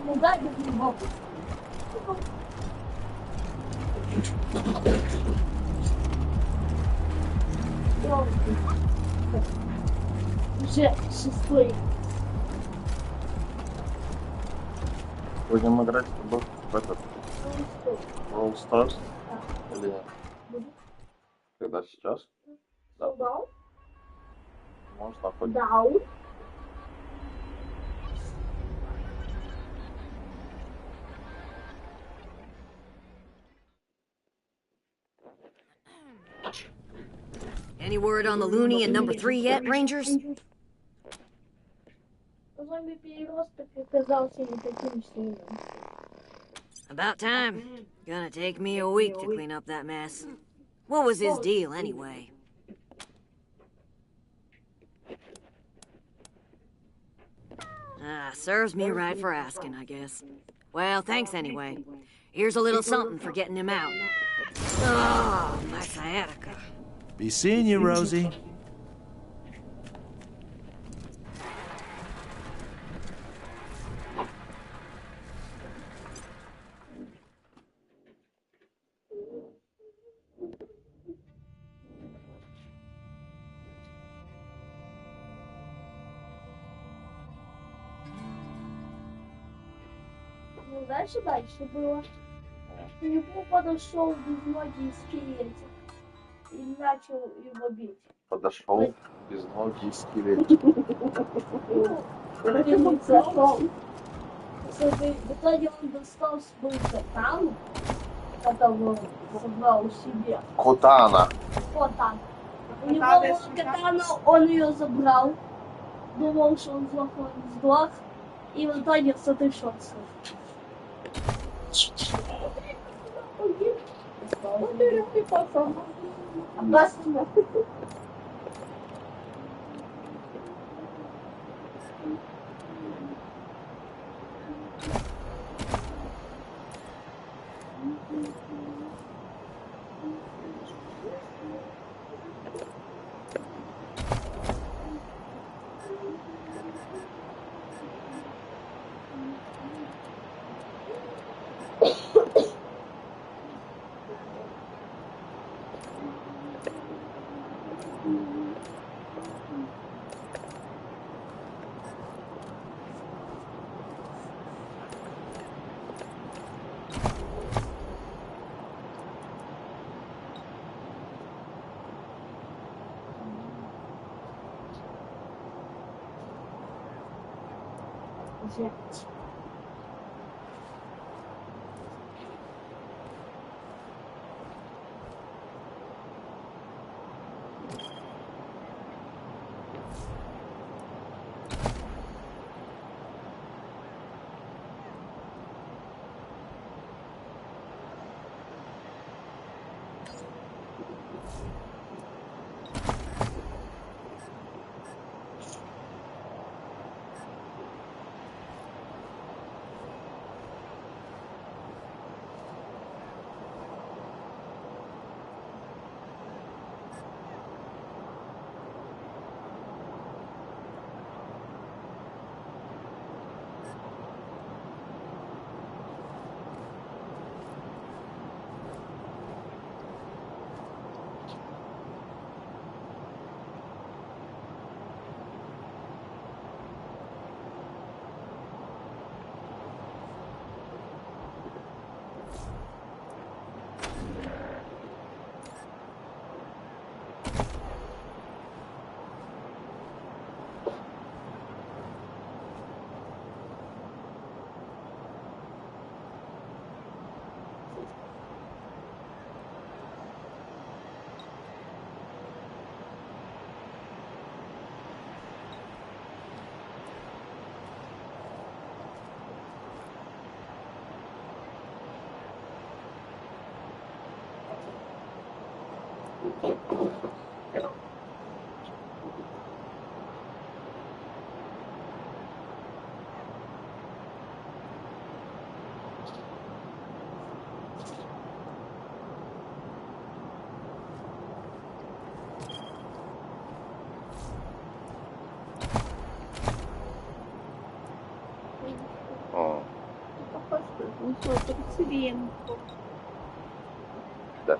Будем играть в этот World Stars? Или нет? Когда сейчас? Можно хоть. Any word on the loony in number 3 yet, Rangers? About time. Gonna take me a week to clean up that mess. What was his deal, anyway? Serves me right for asking, I guess. Well, thanks anyway. Here's a little something for getting him out. Oh, my sciatica. Be seeing you, Rosie. Ну, дальше было. К нему подошел безногий скелетик и начал его бить. Подошел безногий скелетик. В итоге он достал свою катану, которую забрал себе. Котана. Котана. У него была катана, он ее забрал. Думал, что он сдох. И в итоге сотышился. Опасно. Взять. Да.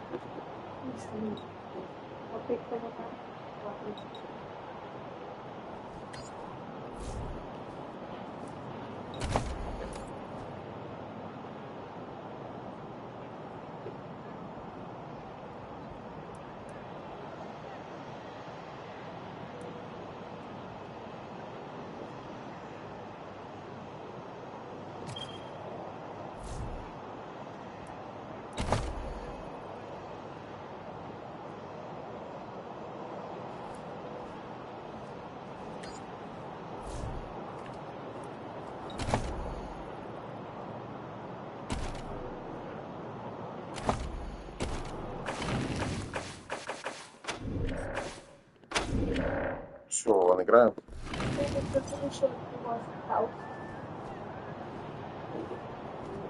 Все, ладно, играем.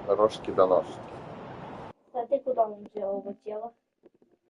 Рожки до ножки. А ты куда он делал его тело?